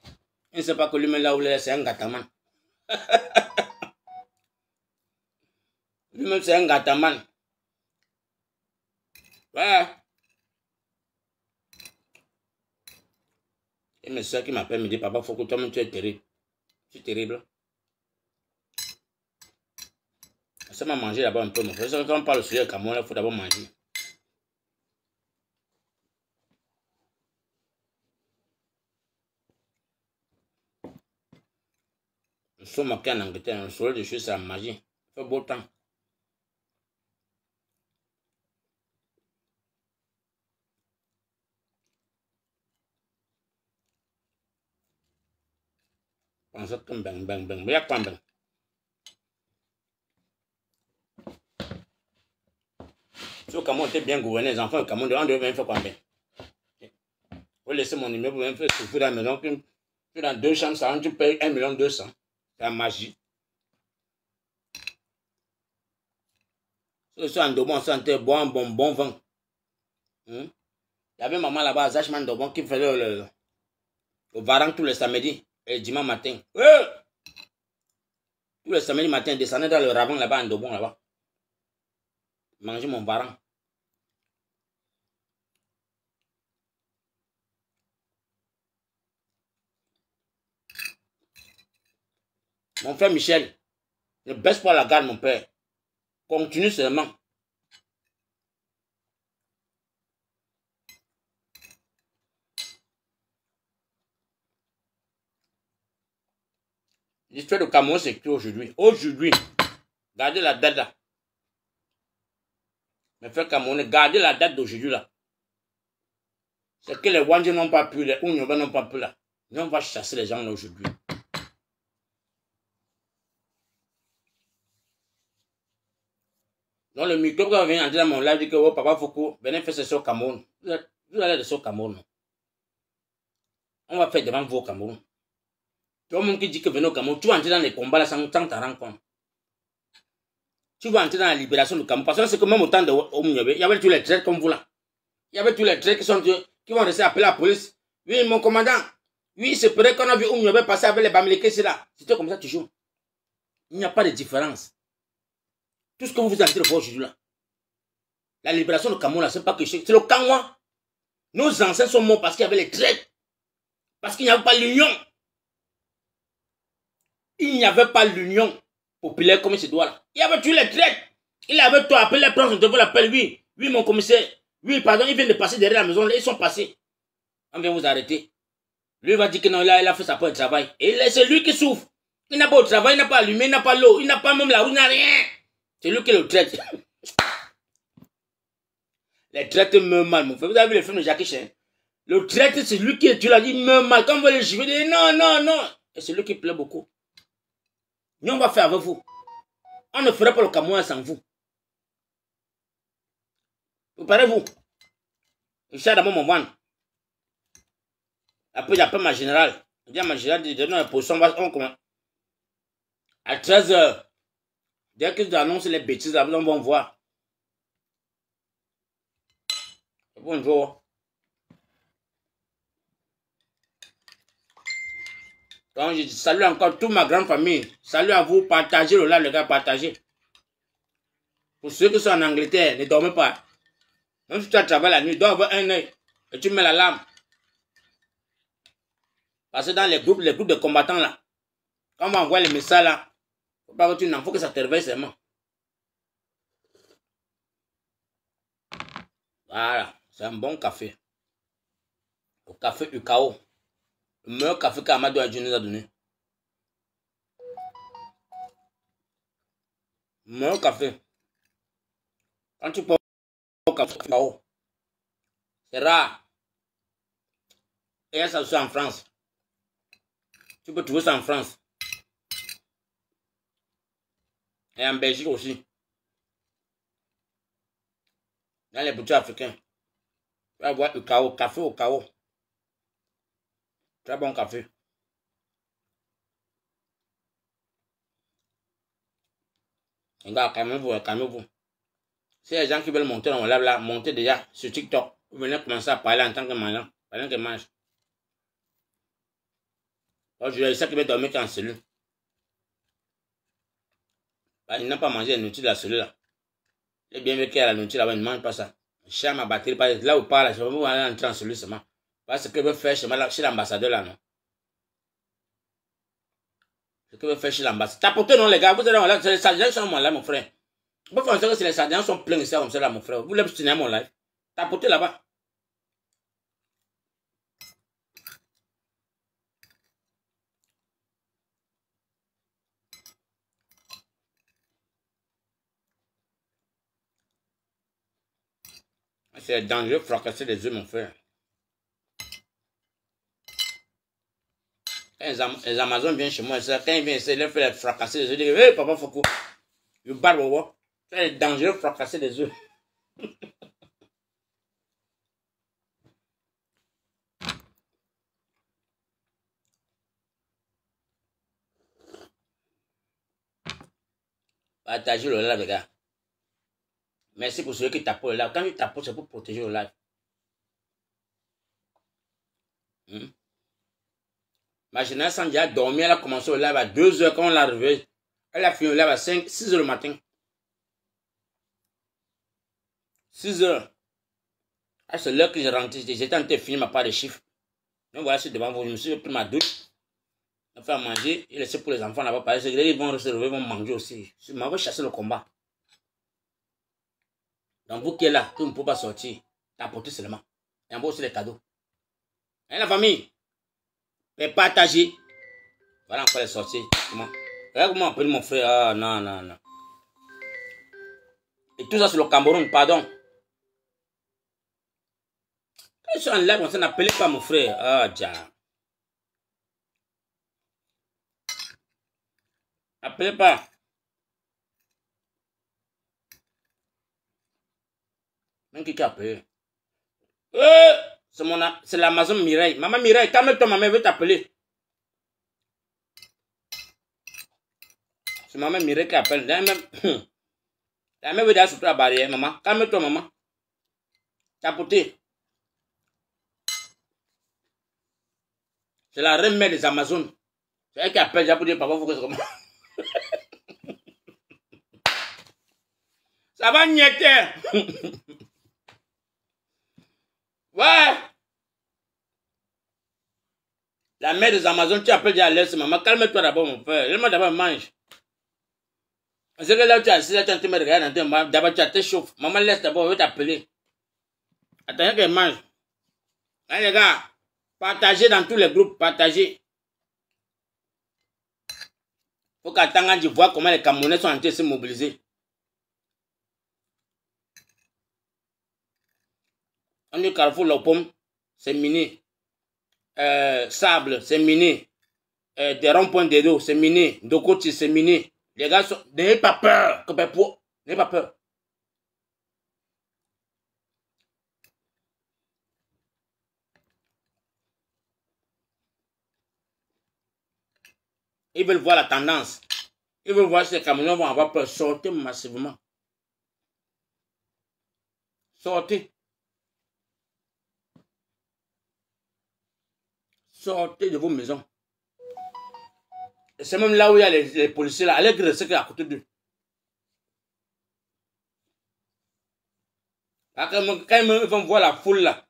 Ils ne savent pas que lui-même là où il est, c'est un gâtaman. Lui-même c'est un gâtaman. Ouais. Et mes soeurs qui m'appellent me disent, papa, faut que toi-même tu es terrible. Tu es terrible. Ça m'a mangé là-bas un peu, mon frère. Quand on parle au sujet du Cameroun, il faut d'abord manger. Nous sommes marqués en Angleterre. Le soleil de choses, c'est la magie. Il fait beau temps. Pensez comme bang, bang, bang. Mais il y a quoi bang? Si au Cameroun était bien gouverné, les enfants au Cameroun, on devait même faire combien? Vous laissez mon numéro pour même faire souffrir dans la maison. Puis dans 2 chambres, ça, tu payes 1,2 million. C'est la magie. Si c'est un Ndobon santé, bois un bon vin. Il y avait maman là-bas à Zachman Ndobon qui faisait le varang tous les samedis et dimanche matin. Tous les samedis matin, descendait dans le ravin là-bas à Ndobon là-bas. Manger mon varang. Mon frère Michel, ne baisse pas la garde, mon père. Continue seulement. L'histoire de Cameroun, c'est que aujourd'hui. Aujourd'hui, gardez la date là. Mes frères Camerounais, gardez la date d'aujourd'hui là. C'est que les Wandjé n'ont pas pu, les Ounyoba n'ont pas pu là. Nous, on va chasser les gens là aujourd'hui. Donc le micro va venir en disant mon live, dit que oh, papa Foucault, venez faire ce au Cameroun. Vous allez de au Cameroun. On va faire devant vous au Cameroun. Tout le monde qui dit que venez au Cameroun, tu vas entrer dans les combats là sans t'en rendre compte. Tu vas entrer dans la libération du Cameroun. Parce que c'est que même au temps de Oumyobé, il y avait tous les traîtres comme vous là. Il y avait tous les traîtres qui vont rester appeler la police. Oui, mon commandant. Oui, c'est vrai qu'on a vu Oumyobé passer avec les Bamileke, c'est là. C'était comme ça toujours. Il n'y a pas de différence. Tout ce que vous êtes en train de voir aujourd'hui là. La libération du Cameroun là, c'est pas que c'est le Kangwa. Nos ancêtres sont morts parce qu'il y avait les traîtres. Parce qu'il n'y avait pas l'union. Il n'y avait pas l'union populaire comme il se doit là. Il y avait tous les traîtres. Il avait tout appelé les princes, on devait l'appeler. Oui, mon commissaire. Oui, pardon, ils viennent de passer derrière la maison. Là, ils sont passés. On vient vous arrêter. Lui va dire que non, là, il a fait sa part de travail. Et c'est lui qui souffre. Il n'a pas de travail, il n'a pas allumé, il n'a pas l'eau, il n'a pas même la roue, il n'a rien. C'est lui qui le traite. Les traites meurent mal, mon frère. Vous avez vu le film de Jackie Chan? Le traite, c'est lui qui tu l'as dit, meurt mal. Quand vous voyez le chiffre, il dit non, non, non. Et c'est lui qui plaît beaucoup. Nous, on va faire avec vous. On ne ferait pas le Cameroun sans vous. Préparez-vous. Je suis d'abord mon ventre. Après, j'appelle ma générale. Je dis à ma générale de donner une position. On commence. À 13h. Dès qu'ils annoncent les bêtises, là, on va voir. Bonjour. Donc, je salue encore toute ma grande famille. Salut à vous. Partagez le live, les gars. Partagez. Pour ceux qui sont en Angleterre, ne dormez pas. Même si tu as travaillé la nuit, dois avoir un œil. Et tu mets l'alarme. Parce que dans les groupes de combattants là, quand on va envoyer les messages là, faut pas que tu n'en faut que ça te réveille seulement. Voilà, c'est un bon café. Le café UKO. Le meilleur café qu'Amadou Adjou nous a donné. Le meilleur café. Quand tu prends le café UKO, c'est rare. Et ça aussi en France. Tu peux trouver ça en France. Et en Belgique aussi. Dans les boutiques africains. Tu vas voir UKO, café au KO. Très bon café. Regarde, calmez-vous, calmez-vous. Si les gens qui veulent monter dans mon live là, montez déjà sur TikTok. Vous venez commencer à parler en tant que mangeant. Pendant que mange. Je vais essayer qu'il va dormir en cellule. Il n'a pas mangé la nourriture de la cellule là. Il est bien vu qu'il y a la nourriture là-bas, il ne mange pas ça. Chez ma batterie, là où parle, je vais vous aller entrer en cellule seulement. Parce que veut faire chez l'ambassadeur là, non. Ce que veut faire chez l'ambassadeur. Tapotez non les gars, vous allez là, c'est les sardiens sont mon live, mon frère. Vous pensez que si les sardiens sont pleins ici comme ça là, mon frère. Vous l'obstinez à mon live. Tapotez là-bas. C'est dangereux de fracasser les œufs, mon frère. Quand les Amazones viennent chez moi, quand ils viennent essayer de faire fracasser les œufs, ils disent hey, papa Foucault, you bad boy. C'est dangereux de fracasser les œufs. Partagez le live, les gars. Merci pour ceux qui tapent le live. Quand tu tapes, c'est pour protéger le live. Ma génération Sandia a dormi, elle a commencé le live à 2 h quand on l'a réveillée. Elle a fini le live à 6 h le matin. 6 h. Ah, c'est l'heure que j'ai rentré. J'étais en train de finir ma part de chiffres. Donc voilà, je suis devant vous. Je me suis pris ma douche. Je vais faire manger et laisser pour les enfants là-bas. Parce que ils vont se lever, ils vont manger aussi. Je m'en vais chasser le combat. Donc vous qui êtes là, vous ne pouvez pas sortir. Apportez seulement. Et en bas aussi les cadeaux. Et la famille. Et partagez. Voilà encore les sorties. Comment? Regarde comment on appelle mon frère. Ah non, non, non. Et tout ça c'est le Cameroun, pardon. Quand je suis en live, on n'appelait pas mon frère. Ah, déjà. Appelez pas. Même qui a appelé. C'est l'Amazon Mireille. Maman Mireille, calme-toi, maman veut t'appeler. C'est maman Mireille qui appelle. La même veut d'aller sur la barrière, maman. Calme-toi, maman. Tapoter. C'est la reine mère des Amazones. C'est elle qui appelle, j'ai pour dire, papa, faut que je commence. Ça va nieter. Ouais. La mère des Amazones, tu appelles déjà laisse maman. Calme-toi d'abord, mon frère. Laisse-moi d'abord mange. C'est que là, tu as assis, là, tu es en train de me regarder. D'abord, tu as tes chauffes. Maman, laisse d'abord, je vais t'appeler. Attends qu'elle mange. Allez, les gars, partagez dans tous les groupes. Partagez. Faut qu'attendre de voir comment les Camerounais sont en train de se mobiliser. On dit Carrefour, la pomme, c'est miné. Sable, c'est miné. Des ronds-points de dos, c'est miné. Dokoti, c'est miné. Les gars, n'ayez pas peur. N'ayez pas peur. Ils veulent voir la tendance. Ils veulent voir si les Camerounais vont avoir peur. Sortez massivement. Sortez. Sortez de vos maisons. Et c'est même là où il y a les policiers là. Allez rester à côté d'eux. Quand ils vont voir la foule là,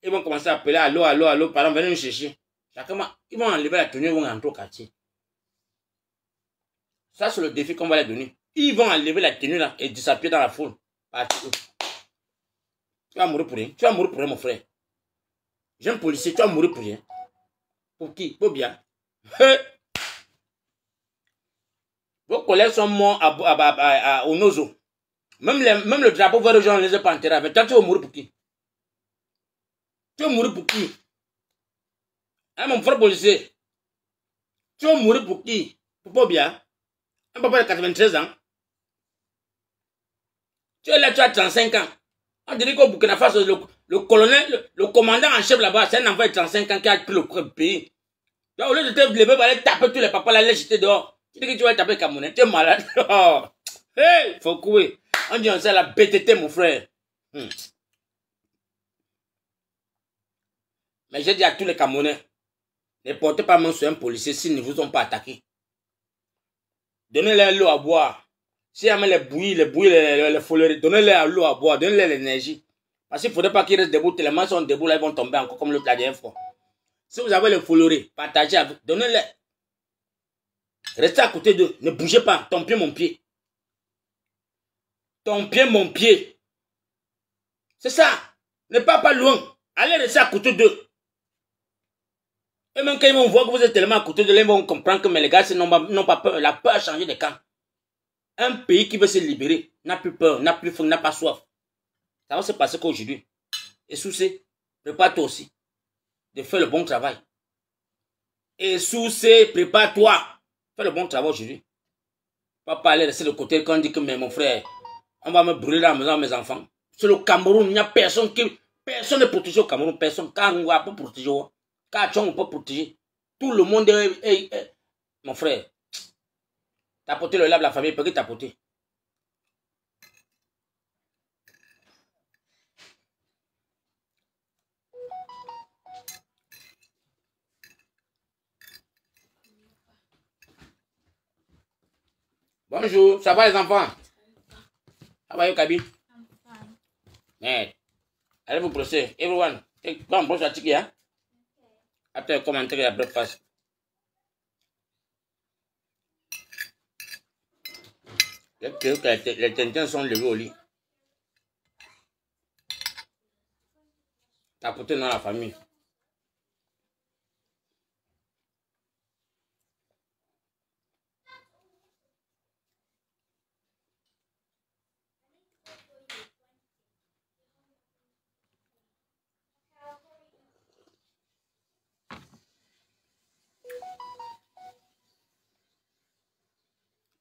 ils vont commencer à appeler allô, allô, allô, pardon, venez nous chercher. Ils vont enlever la tenue, ils vont rentrer au quartier. Ça, c'est le défi qu'on va leur donner. Ils vont enlever la tenue là et disappuyer dans la foule. Tu vas mourir pour rien. Tu vas mourir pour rien, mon frère. Jeune policier, tu vas mourir pour rien. Pour qui? Pour bien. Vos collègues sont morts au Nozo. Même le drapeau vert rouge, on ne les a pas enterrés avec. Toi, tu vas mourir pour qui? Tu vas mourir pour qui? Hein, mon frère policier? Tu vas mourir pour qui? Pour pas bien. Un papa de 93 ans. Tu es là, tu as 35 ans. On dirait qu'au Burkina Faso, le colonel, le commandant en chef là-bas, c'est un enfant de 35 ans qui a pris le pays. Donc, au lieu de te lever, pour aller taper tous les papas, là, les jeter dehors. Tu dis que tu vas taper Camerounais, tu es malade. Oh. Hey, faut courir. On dit on sait la BTT, mon frère. Mais j'ai dit à tous les Camerounais, ne portez pas main sur un policier s'ils ne vous ont pas attaqué. Donnez-leur l'eau à boire. Si jamais les bouillies, les foleries, donnez-leur l'eau à boire, donnez-leur l'énergie. Parce qu'il ne faudrait pas qu'ils restent debout, tellement ils sont debout, là, ils vont tomber encore comme l'autre la dernière fois. Si vous avez les foleries, partagez avec, donnez-leur. Restez à côté d'eux, ne bougez pas, ton pied, mon pied. Ton pied, mon pied. C'est ça. Ne pas loin. Allez rester à côté d'eux. Et même quand ils vont voir que vous êtes tellement à côté d'eux, ils vont comprendre que mais les gars n'ont pas peur. La peur a changé de camp. Un pays qui veut se libérer n'a plus peur, n'a plus faim, n'a pas soif. Ça va se passer qu'aujourd'hui. Et Soucé, prépare-toi aussi de faire le bon travail. Et Soucé, prépare-toi. Fais le bon travail aujourd'hui. Pas aller rester de côté quand on dit que mais mon frère, on va me brûler dans la maison mes enfants. C'est le Cameroun, il n'y a personne qui... Personne n'est protégé au Cameroun, personne. Quand on va pas protéger, quand on peut protéger, tout le monde est... Mon frère, t'as porté le lave la famille, peut-être t'as porté. Bonjour, ça va les enfants? Ça va, Yokabi? Merde. Allez vous brosser. Everyone, go and brush your teeth, yeah? After you come and take your breakfast. Les tintins sont levés au lit. T'as porté dans la famille.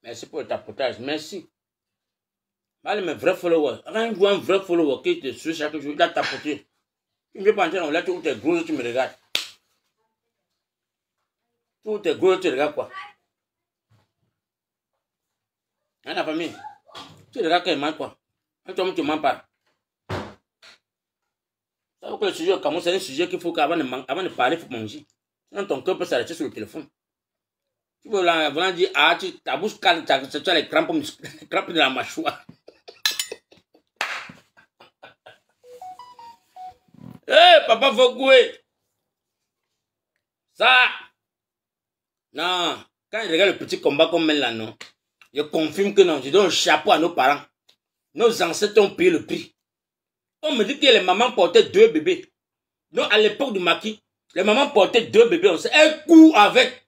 Merci pour le tapotage, merci. Allez, mes vrais followers. Quand je vois un vrai follower qui te suit chaque jour, il a tapoté. Tu ne veux pas entrer dans la où tu es gros, tu me regardes. Où tu es gros, tu regardes quoi? Hein, la famille? Tu regardes quand il ment quoi? Quand toi, tu ne mens pas. Ça veut que le sujet au Cameroun, c'est un sujet qu'il faut qu'avant de parler, il faut manger. Sinon, ton cœur peut s'arrêter sur le téléphone. Tu veux vraiment dire, ah, ta bouche calme, tu as les crampes de la mâchoire. Hé, hey, papa Fogoué. Ça. Non. Quand je regarde le petit combat qu'on mène là, non. Je confirme que non. Je donne un chapeau à nos parents. Nos ancêtres ont payé le prix. On me dit que les mamans portaient 2 bébés. Donc, à l'époque du maquis, les mamans portaient 2 bébés. On sait, elles courent avec.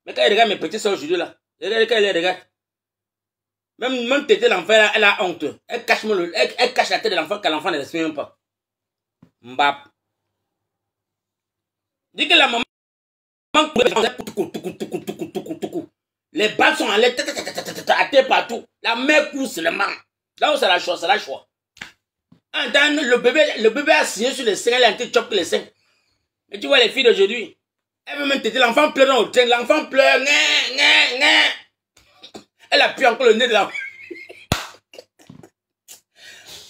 Mais quand je regarde mes petits soeurs aujourd'hui là, regarde quand elle les regarde. Même tété l'enfant, elle a honte. Elle cache la tête de l'enfant quand l'enfant ne respire même pas. Mbap. Dis que la maman les balles sont en l'air, à terre partout. La mère court seulement. Là où c'est la choix, c'est la choix. Le bébé a signé sur les seins, elle a un petit chop les seins. Mais tu vois les filles d'aujourd'hui, elle veut même téter, l'enfant pleure dans le train, l'enfant pleure, elle appuie encore le nez de l'enfant.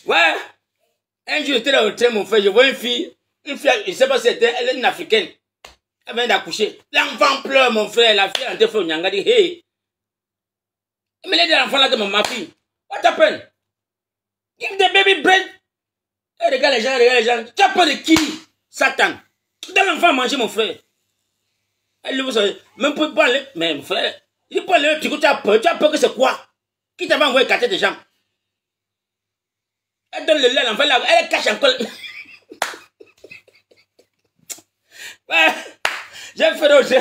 Ouais. Un jour, j'étais dans le train, mon frère, je vois une fille, je ne sais pas si c'était, elle est une africaine. Elle vient d'accoucher. L'enfant pleure, mon frère, la fille, elle a fait un nyanga, dit, hey. Mais elle dit à l'enfant là que ma fille, what happened? Give the baby bread. Et regarde les gens, tu as peur de qui? Satan. Donne l'enfant à manger, mon frère. Elle vous savez, même pour parler, mais mon frère, il peut aller, tu as peur que c'est quoi? Qui t'a envoyé écarter des jambes? Elle donne le lait à l'enfant, elle cache encore. Ouais, j'ai fait d'autres.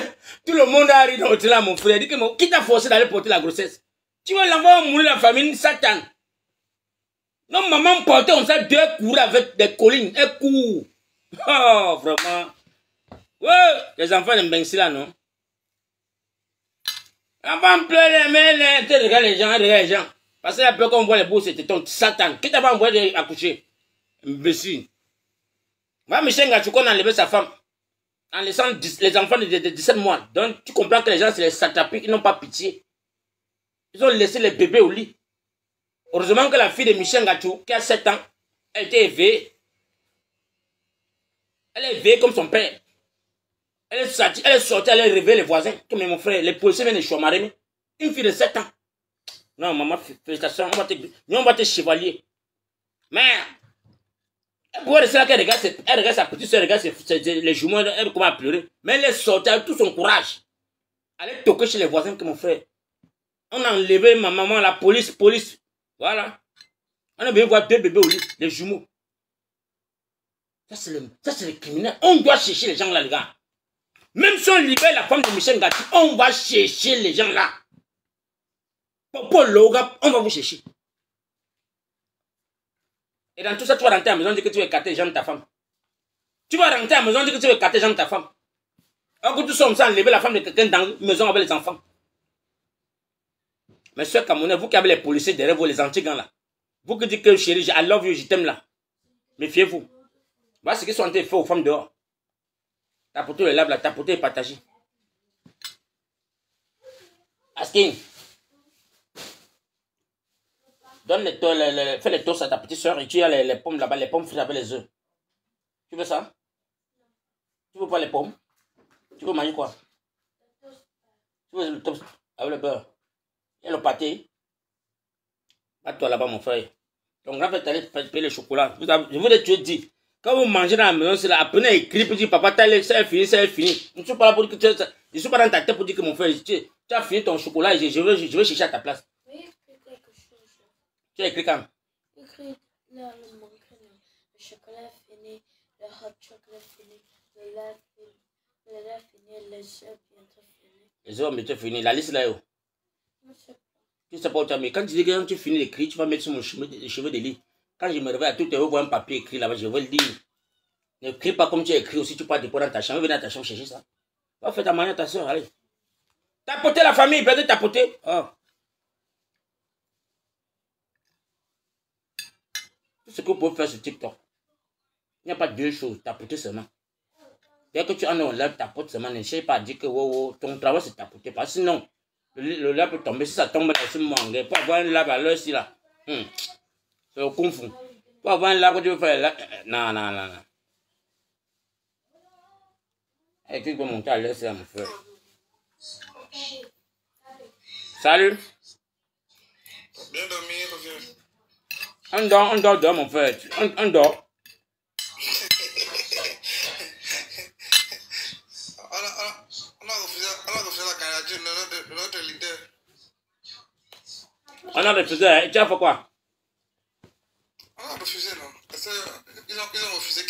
Tout le monde a ri dans l'hôtel là, mon frère. Dit que qui t'a forcé d'aller porter la grossesse? Tu veux l'enfant mourir la famille, Satan. Non, maman portait, on sait 2 courir avec des collines. Elle court. Oh, vraiment. Ouais, les enfants de Bensi là, non? L'enfant pleure, mais tu regardes les gens. Parce que la peur qu'on voit les bourses, c'était ton Satan. Qui t'a pas envoyé accoucher? Imbécile. Moi, Michel Ngachouko a enlevé sa femme. En laissant les enfants de 17 mois. Donc, tu comprends que les gens, c'est les satapiques, ils n'ont pas pitié. Ils ont laissé les bébés au lit. Heureusement que la fille de Michel Ngachou, qui a 7 ans, elle était éveillée. Elle est éveillée comme son père. Elle est sortie, elle a réveillé les voisins. Comme mon frère, les policiers viennent de Chouamaremi. Une fille de 7 ans. Non, maman, félicitations, on va te chevalier. Mais, elle pourrait rester là, elle regarde sa petite soeur, elle regarde les jumeaux, elle commence à pleurer. Mais elle est sortie avec tout son courage. Elle est toquée chez les voisins que mon frère. On a enlevé ma maman, la police. Voilà. On a bien voir 2 bébés au lit, les jumeaux. Ça, c'est le criminel. On doit chercher les gens là, les gars. Même si on libère la femme de Michel Ngati, on va chercher les gens là. Pour Loga, on va vous chercher. Et dans tout ça, tu vas rentrer à la maison et dire que tu veux écarter les gens de ta femme. Tu vas rentrer à la maison et dire que tu veux écarter les gens de ta femme. Alors que tu sommes sans enlever la femme de quelqu'un dans la maison avec les enfants. Mais soeur Camerounais, vous qui avez les policiers derrière vous, les antigans là, Vous qui dites que chérie, I love you, je t'aime là. Méfiez-vous. Voilà ce qu'ils sont en train de faire aux femmes dehors. Tapoter les lèvres là, tapoter et partager. Asking. Donne fais les toasts à ta petite soeur et tu as les pommes là-bas, les pommes frites avec les œufs. Tu veux ça? Tu veux pas les pommes? Tu veux manger quoi? Tu veux le toast avec le beurre? Et le pâté? Va-toi là-bas, mon frère. Donc, là, vous allez payer le chocolat. Je vous ai dit, quand vous mangez dans la maison, c'est là, apprenez à écrire pour dire, papa, ça est fini, ça est fini. Je ne suis pas là pour dire que je suis pas dans ta tête pour dire que mon frère, tu as fini ton chocolat et je veux chercher à ta place. Oui, quelque chose. Tu as écrit quand? Écrit le chocolat est fini, le hot chocolate fini, le lait fini, les œufs bientôt fini. Les œufs bientôt fini, la liste là, tu sais pas où tu as mis. Quand tu dis que tu finis d'écrire, tu vas mettre sur mon cheveux de lit. Quand je me réveille à tout, tu vas voir un papier écrit là-bas, je vais le dire. N'écris pas comme tu as écrit aussi, tu peux déposer dans ta chambre, venir dans ta chambre chercher ça. Va faire ta manière à ta soeur, allez. Tapoter la famille, peut-être tapoter. Oh. Tout ce que vous pouvez faire sur TikTok. Il n'y a pas deux choses, tapoter seulement. Dès que tu en as un lèvre, tapote seulement, ne cherche pas à dire que ton travail c'est tapoter. Parce que sinon, le lèvre peut tomber. Si ça tombe là, c'est mangue. Pour avoir un lèvre à l'heure, si là. C'est au kung fu. Pour avoir un lèvre que tu veux faire là. Non. Et tu peux monter à l'heure, c'est là, mon frère. Salut. Bien dormi, reviens. On dort, mon frère. On dort. On a refusé la candidature de notre leader. On a refusé, et tu as fait quoi? On a refusé, non? Parce qu'ils ont refusé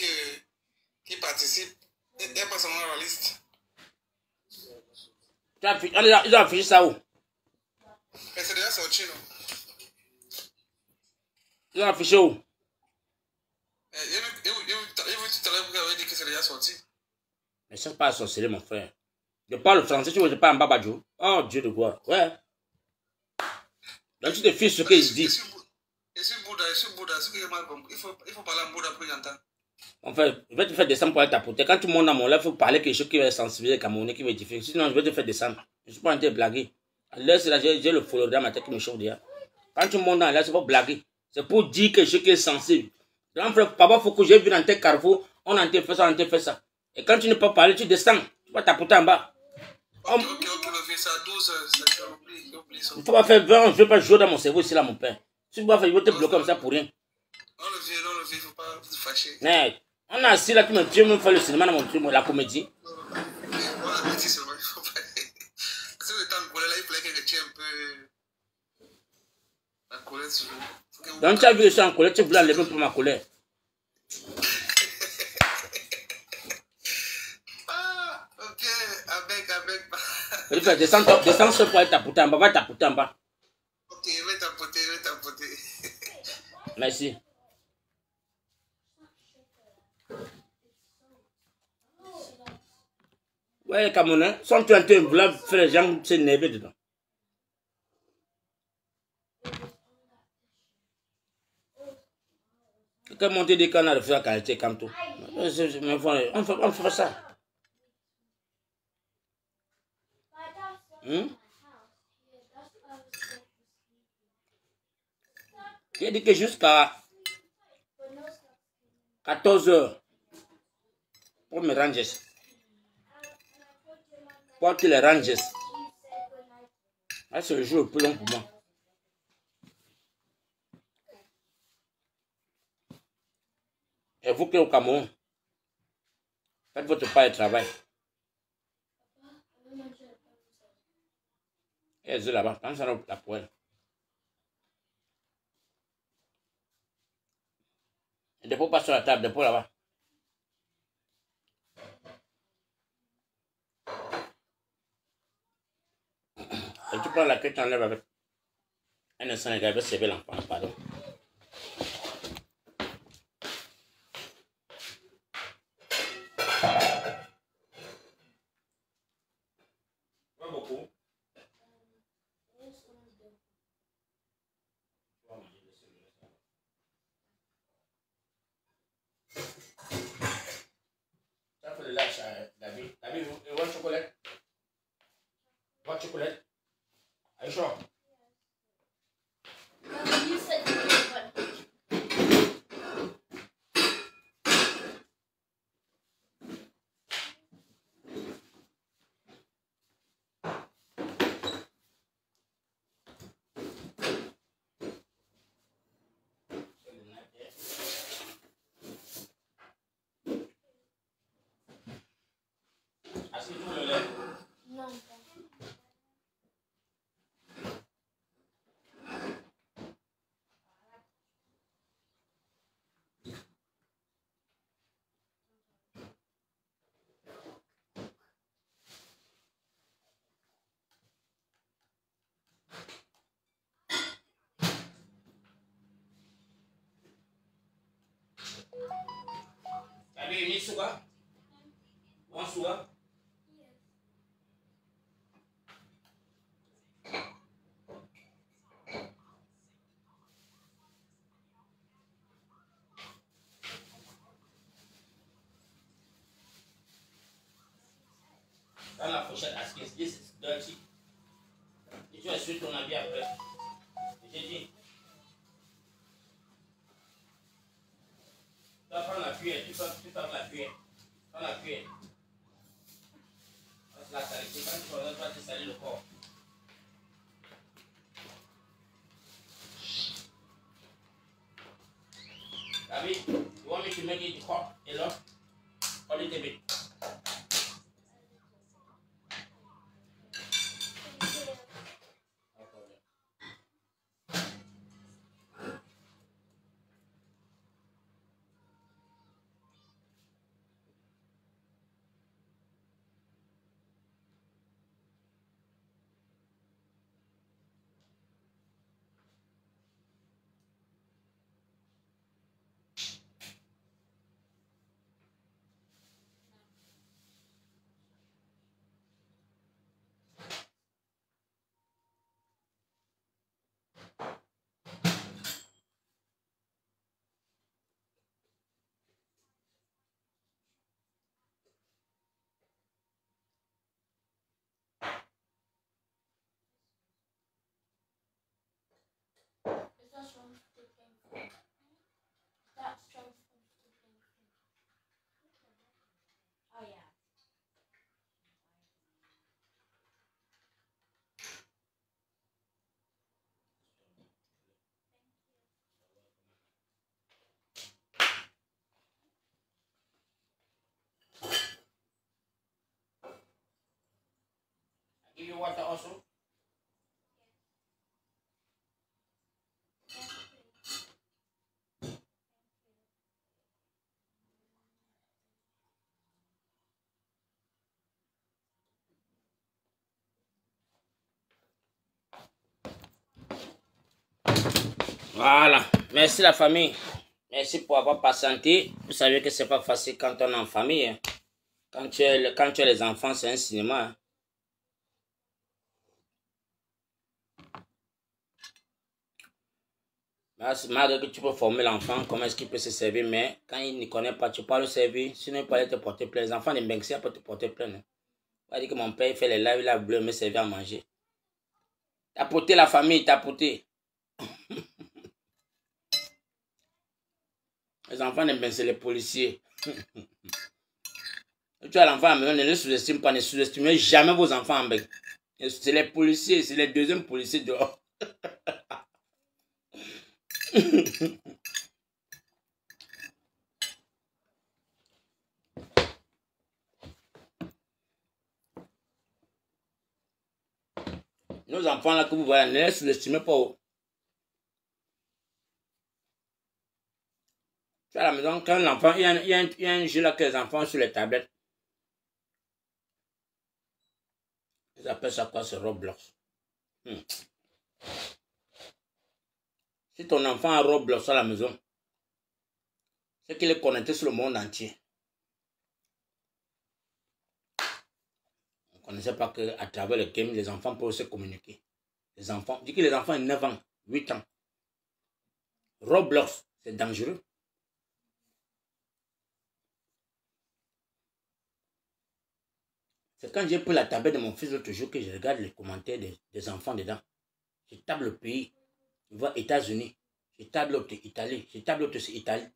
qu'il participe. Il n'y a pas seulement dans la liste. Ils ont affiché ça où? Mais c'est déjà sorti, non? Ils ont affiché où? J'ai vu tout à l'heure que vous avez dit que c'est déjà sorti. Mais ça, c'est pas sorcellerie, mon frère. Je parle français, tu vois, je parle en babadjo. Oh, Dieu de quoi? Ouais. Donc, tu te fies ce qu'il dit. Je suis Bouddha, ce que j'ai mal compris. Il faut parler en Bouddha pour que j'entende. En fait, je vais te faire descendre pour aller tapoter. Quand tu montes dans mon lèvre, il faut parler quelque chose qui va sensibiliser les Camerounais, qui va édifier. Sinon, je vais te faire descendre. Je ne suis pas en train de blaguer. Là, c'est là, j'ai le follow dans ma tête qui me chauffe déjà. Quand tu montes dans là, c'est pas blaguer. C'est pour dire quelque chose qui est sensible. Là, frère, papa, faut que j'ai vu dans tes carrefours, on a en train de faire ça, on a en train de faire ça. Et quand tu ne peux pas parler, tu descends. Tu vas tapoter en bas. Ok, on fait ça à 12 heures. Oublie ça. Il ne faut pas faire 20, je ne vais pas jouer dans mon cerveau ici, là, mon père. Si tu vas faire, je vais te bloquer comme ça pour rien. On le vit, il ne faut pas vous fâcher. Mais, on a assis là, tu me fais le cinéma dans mon truc, la comédie. Voilà, la comédie seulement, il faut pas. Parce que le temps de colère, là, il fallait que tu aies un peu la colère sur le. Donc, tu as vu que je suis en colère, tu voulais enlever un peu ma colère. Ah, ok, avec. Je vais faire descends ce pour aller tapoter en bas, va tapoter en bas. Ok, je vais tapoter. Merci. Ouais, les Camerounais sont en train de vouloir faire les gens s'énerver dedans. Quand monter des canards, faire la qualité comme tout. On fait ça. J'ai dit que jusqu'à 14 heures pour me ranger. Pour que les ranges. C'est le jour le plus long pour moi. Et vous qui êtes au Cameroun, faites votre part de travail. Et elles là-bas, prends ça la poêle. Et dépôt pas sur la table, dépôt là-bas. Et tu prends la queue, tu enlèves avec un instant, les gars, je vais servir l'enfant, pardon. Pas beaucoup. venir, Souga? Bon, Souga? Dans la fourchette à ce this is dirty. Et tu vas suivre ton habit après. J'ai dit. Tu vas prendre la cuillère, tu prends la cuillère. Prends la cuillère. C'est la saleté. Quand tu vas te salir le corps. David, you want me to make it hot, you know? A little bit. Give you water also? Voilà, merci la famille. Merci pour avoir patienté. Vous savez que c'est pas facile quand on est en famille. Hein. Quand tu as les enfants, c'est un cinéma. Hein. Malgré que tu peux former l'enfant, comment est-ce qu'il peut se servir, mais quand il ne connaît pas, tu peux pas le servir, sinon il peut aller te porter plainte. Les enfants de Benxia peuvent te porter plainte. Il va dire que mon père il fait les lives, il a voulu me servir à manger. T'as porté la famille, t'as porté. Les enfants de Benxia, c'est les policiers. Tu as l'enfant à la maison, ne les sous-estime pas, ne sous-estimez jamais vos enfants en bec. C'est les policiers, c'est les deuxièmes policiers dehors. Nos enfants là que vous voyez, ne les sous-estimez pas. Tu as à la maison, quand l'enfant, il y a un jeu là que les enfants ont sur les tablettes. Ils appellent ça quoi, c'est Roblox. Si ton enfant a Roblox à la maison, c'est qu'il est connecté sur le monde entier. On ne connaissait pas qu'à travers le game, les enfants peuvent se communiquer. Les enfants, dis que les enfants ont 9 ans, 8 ans. Roblox, c'est dangereux. C'est quand j'ai pris la tablette de mon fils l'autre jour que je regarde les commentaires des enfants dedans. Je tape le pays. Je vois États-Unis. Je tape l'autre Italie. Je tape l'autre Italie.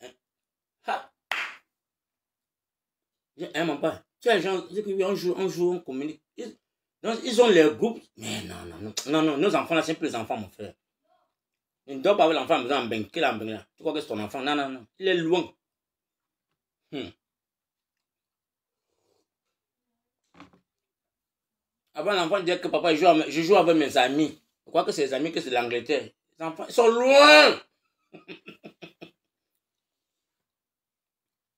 Ha! J'ai mon père. Tu sais, un jour, on communique. Ils ont leurs groupes. Mais non, nos enfants là, c'est plus les enfants, mon frère. Il ne doit pas avoir l'enfant en besoin de tu crois que c'est ton enfant? Non. Il est loin. Avant, l'enfant disait que papa, je joue avec mes amis. Je crois que c'est les amis que c'est l'Angleterre. Les enfants, ils sont loin. Ils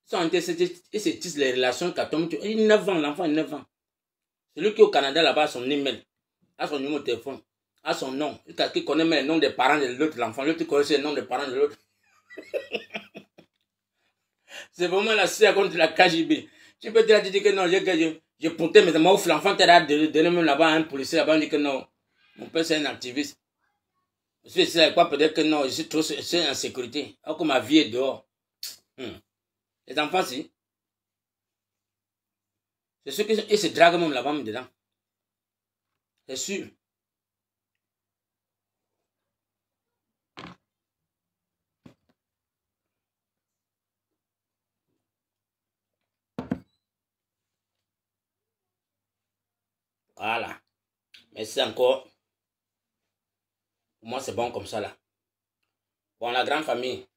sont en train de se tissent les relations qu'atomiques. Il a 9 ans, l'enfant a 9 ans. Celui qui est au Canada là-bas a son email, a son numéro de téléphone, a son nom. Il connaît même le nom des parents de l'autre, l'enfant. L'autre connaît le nom des parents de l'autre. C'est vraiment la CIA contre la KGB. Tu peux te dire que non, j'ai pointé, mais l'enfant t'a donné même là-bas un policier là-bas, on dit que non, mon père c'est un activiste. Je suis ici avec quoi, peut-être que non, je suis trop en sécurité. Alors que ma vie est dehors. Les enfants, si. C'est sûr qu'ils se draguent même là-bas dedans. C'est sûr. Voilà. Merci encore. Pour moi, c'est bon comme ça, là. Bon, la grande famille.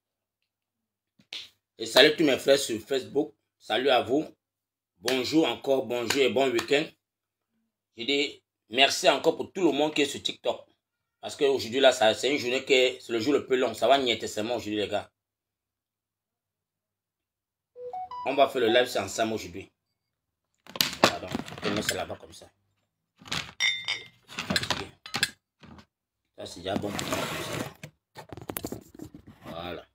Et salut tous mes frères sur Facebook. Salut à vous. Bonjour encore, bonjour et bon week-end. Je dis merci encore pour tout le monde qui est sur TikTok. Parce qu'aujourd'hui, là, c'est une journée qui c'est le jour le plus long. Ça va niaiser seulement aujourd'hui, les gars. On va faire le live, c'est ensemble aujourd'hui. Pardon, je vais mettre là-bas comme ça. Ça, c'est déjà bon. Voilà.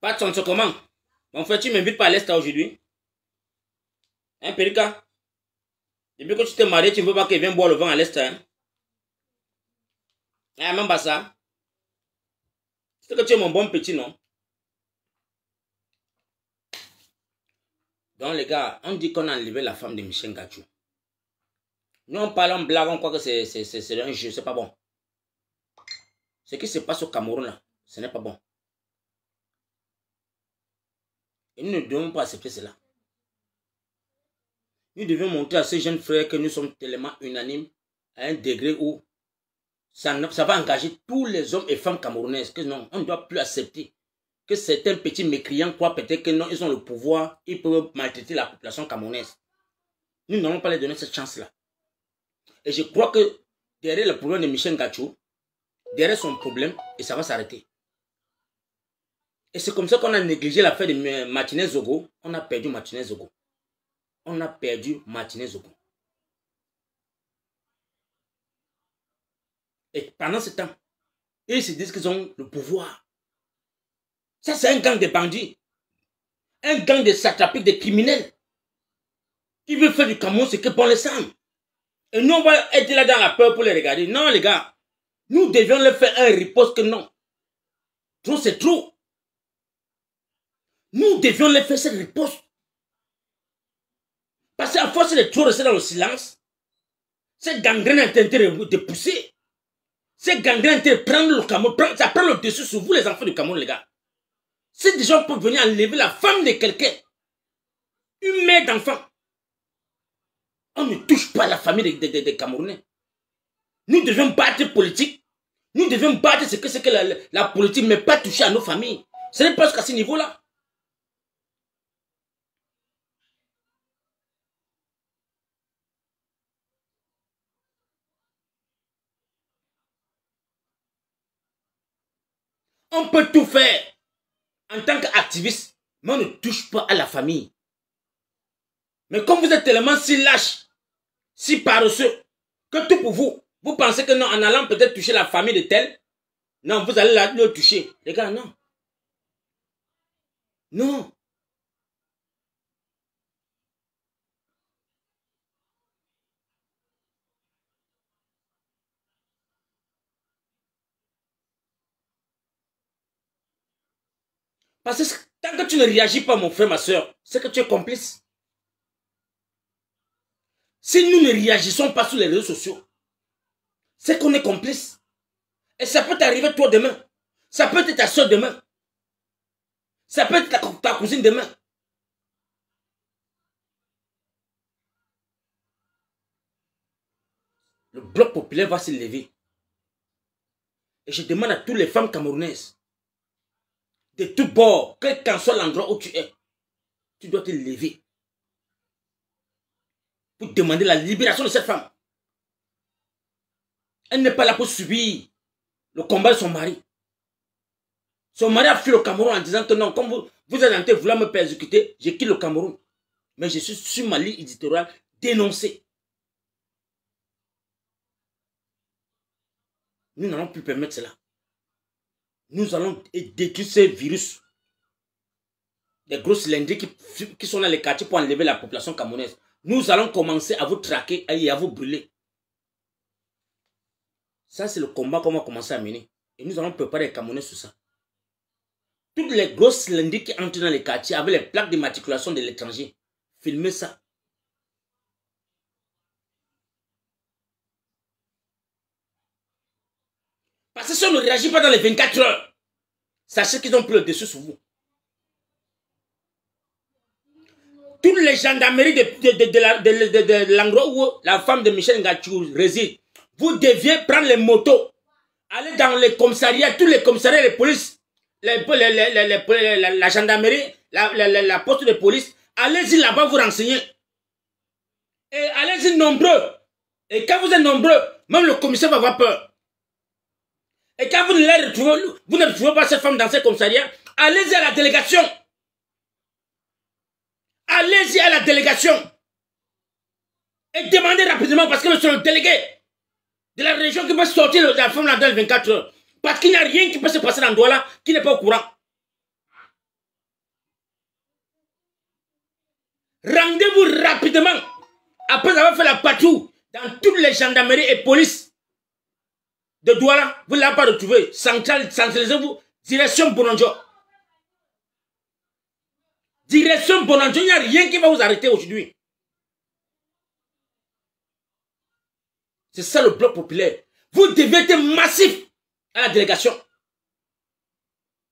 Pas de son comment? Mon frère, tu m'invites pas à l'Est aujourd'hui? Hein, Périka? Depuis que tu t'es marié, tu ne veux pas qu'il vienne boire le vin à l'Est, hein? Ah, même pas ça. C'est que tu es mon bon petit, non? Donc, les gars, on dit qu'on a enlevé la femme de Michel Gachou. Nous, on parle en blague, on croit que c'est un jeu, c'est pas bon. Ce qui se passe au Cameroun, là, ce n'est pas bon. Et nous ne devons pas accepter cela. Nous devons montrer à ces jeunes frères que nous sommes tellement unanimes à un degré où ça va engager tous les hommes et femmes camerounaises. Que non, on ne doit plus accepter que certains petits mécréants croient peut-être que non, ils ont le pouvoir, ils peuvent maltraiter la population camerounaise. Nous n'allons pas leur donner cette chance-là. Et je crois que derrière le problème de Michel Gachou, derrière son problème, et ça va s'arrêter. Et c'est comme ça qu'on a négligé l'affaire de Martinez Zogo. On a perdu Martinez Zogo. On a perdu Martinez Zogo. Et pendant ce temps, ils se disent qu'ils ont le pouvoir. Ça, c'est un gang de bandits. Un gang de satrapiques, de criminels. Qui veut faire du Cameroun ce que bon les semble. Et nous, on va être là dans la peur pour les regarder. Non, les gars. Nous devions leur faire un riposte que non. Trop, c'est trop. Nous devions leur faire cette riposte. Parce qu'à force de trop rester dans le silence, cette gangrène est en train de pousser. Cette gangrène est en train de prendre le Cameroun. Ça prend le dessus sur vous, les enfants du Cameroun, les gars. Si des gens peuvent venir enlever la femme de quelqu'un, une mère d'enfant, on ne touche pas la famille des Camerounais. Nous devons battre politique. Nous devons battre ce que c'est que la politique, mais pas toucher à nos familles. Ce n'est pas jusqu'à ce niveau-là. On peut tout faire en tant qu'activiste, mais on ne touche pas à la famille. Mais comme vous êtes tellement si lâche, si paresseux, que tout pour vous, vous pensez que non, en allant peut-être toucher la famille de tel, non, vous allez le toucher. Les gars, non. Non. Parce que tant que tu ne réagis pas, mon frère, ma soeur, c'est que tu es complice. Si nous ne réagissons pas sur les réseaux sociaux, c'est qu'on est complice. Et ça peut t'arriver toi demain. Ça peut être ta soeur demain. Ça peut être ta cousine demain. Le bloc populaire va se lever. Et je demande à toutes les femmes camerounaises, de tous bords, quel qu'en soit l'endroit où tu es, tu dois te lever pour demander la libération de cette femme. Elle n'est pas là pour subir le combat de son mari. Son mari a fui le Cameroun en disant que non, comme vous êtes en train de vouloir me persécuter, je quitte le Cameroun. Mais je suis sur ma ligne éditoriale dénoncée. Nous n'allons plus permettre cela. Nous allons détruire ces virus. Des gros cylindres qui sont dans les quartiers pour enlever la population camerounaise. Nous allons commencer à vous traquer et à vous brûler. Ça, c'est le combat qu'on va commencer à mener. Et nous allons préparer les Camerounais sur ça. Toutes les grosses cylindres qui entrent dans les quartiers avec les plaques d'immatriculation de l'étranger. Filmez ça. Parce que si on ne réagit pas dans les 24 heures, sachez qu'ils ont pris le dessus sur vous. Toutes les gendarmeries de l'endroit où la femme de Michel Ngachou réside, vous deviez prendre les motos, aller dans les commissariats, tous les commissariats, les polices, la gendarmerie, la poste de police, allez-y là-bas vous renseigner. Et allez-y nombreux. Et quand vous êtes nombreux, même le commissaire va avoir peur. Et quand vous ne retrouvez pas cette femme dans ces commissariats, allez-y à la délégation. Allez-y à la délégation. Et demandez rapidement parce que c'est le délégué de la région qui peut sortir la femme dans les 24 heures. Parce qu'il n'y a rien qui peut se passer dans Douala qui n'est pas au courant. Rendez-vous rapidement. Après avoir fait la patrouille dans toutes les gendarmeries et polices de Douala, vous ne l'avez pas retrouvé. Centralisez-vous. Direction Bonanjo. Direction Bonanjo. Il n'y a rien qui va vous arrêter aujourd'hui. C'est ça le bloc populaire. Vous devez être massif à la délégation.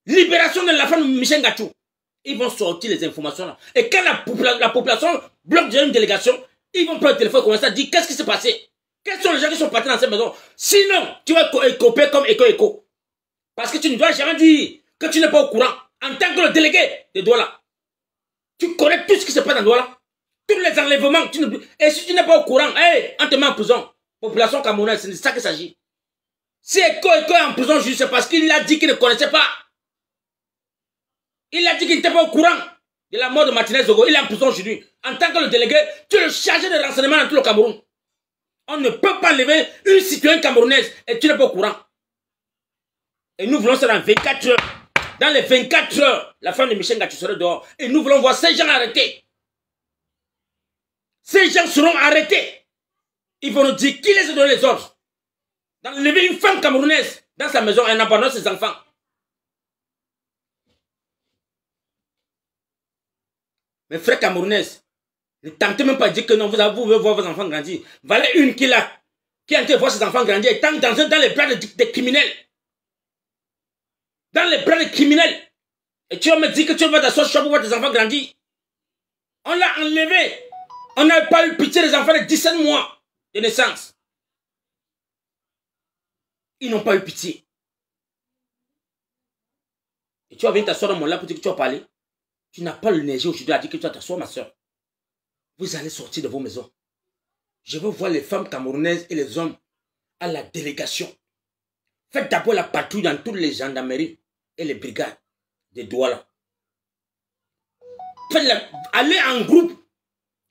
Libération de la femme de Michel Ngachou. Ils vont sortir les informations là. Et quand la population bloque déjà une délégation, ils vont prendre le téléphone et commencer à dire qu'est-ce qui s'est passé. Quels sont les gens qui sont partis dans cette maison? Sinon, tu vas copier comme écho. Parce que tu ne dois jamais dire que tu n'es pas au courant. En tant que le délégué de Douala, tu connais tout ce qui se passe dans Douala. Tous les enlèvements. Et si tu n'es pas au courant, hey, on te met en prison. Population camerounaise, c'est de ça qu'il s'agit. Si Écho est en prison, c'est parce qu'il a dit qu'il ne connaissait pas. Il a dit qu'il n'était pas au courant de la mort de Martinez Zogo. Il est en prison aujourd'hui. En tant que le délégué, tu es le chargé de renseignement dans tout le Cameroun. On ne peut pas lever une citoyenne camerounaise et tu n'es pas au courant. Et nous voulons ça dans 24 heures. Dans les 24 heures, la femme de Michel Ngachou sera dehors. Et nous voulons voir ces gens arrêtés. Ces gens seront arrêtés. Ils vont nous dire qui les a donné les ordres. D'enlever une femme camerounaise dans sa maison et en abandonnant ses enfants. Mes frères camerounaises, ne tentez même pas de dire que non, vous voulez voir vos enfants grandir. Voilà une qui est là, qui a été voir ses enfants grandir, étant dans les bras des criminels. Dans les bras des criminels. Et tu vas me dire que tu vas t'asseoir pour voir tes enfants grandir. On l'a enlevé. On n'a pas eu pitié des enfants de 17 mois de naissance. Ils n'ont pas eu pitié. Et tu vas venir t'asseoir dans mon lap pour dire que tu vas parler. Tu n'as pas l'énergie aujourd'hui à dire que tu vas t'asseoir, ma soeur. Vous allez sortir de vos maisons. Je veux voir les femmes camerounaises et les hommes à la délégation. Faites d'abord la patrouille dans toutes les gendarmeries et les brigades de Douala. Allez en groupe.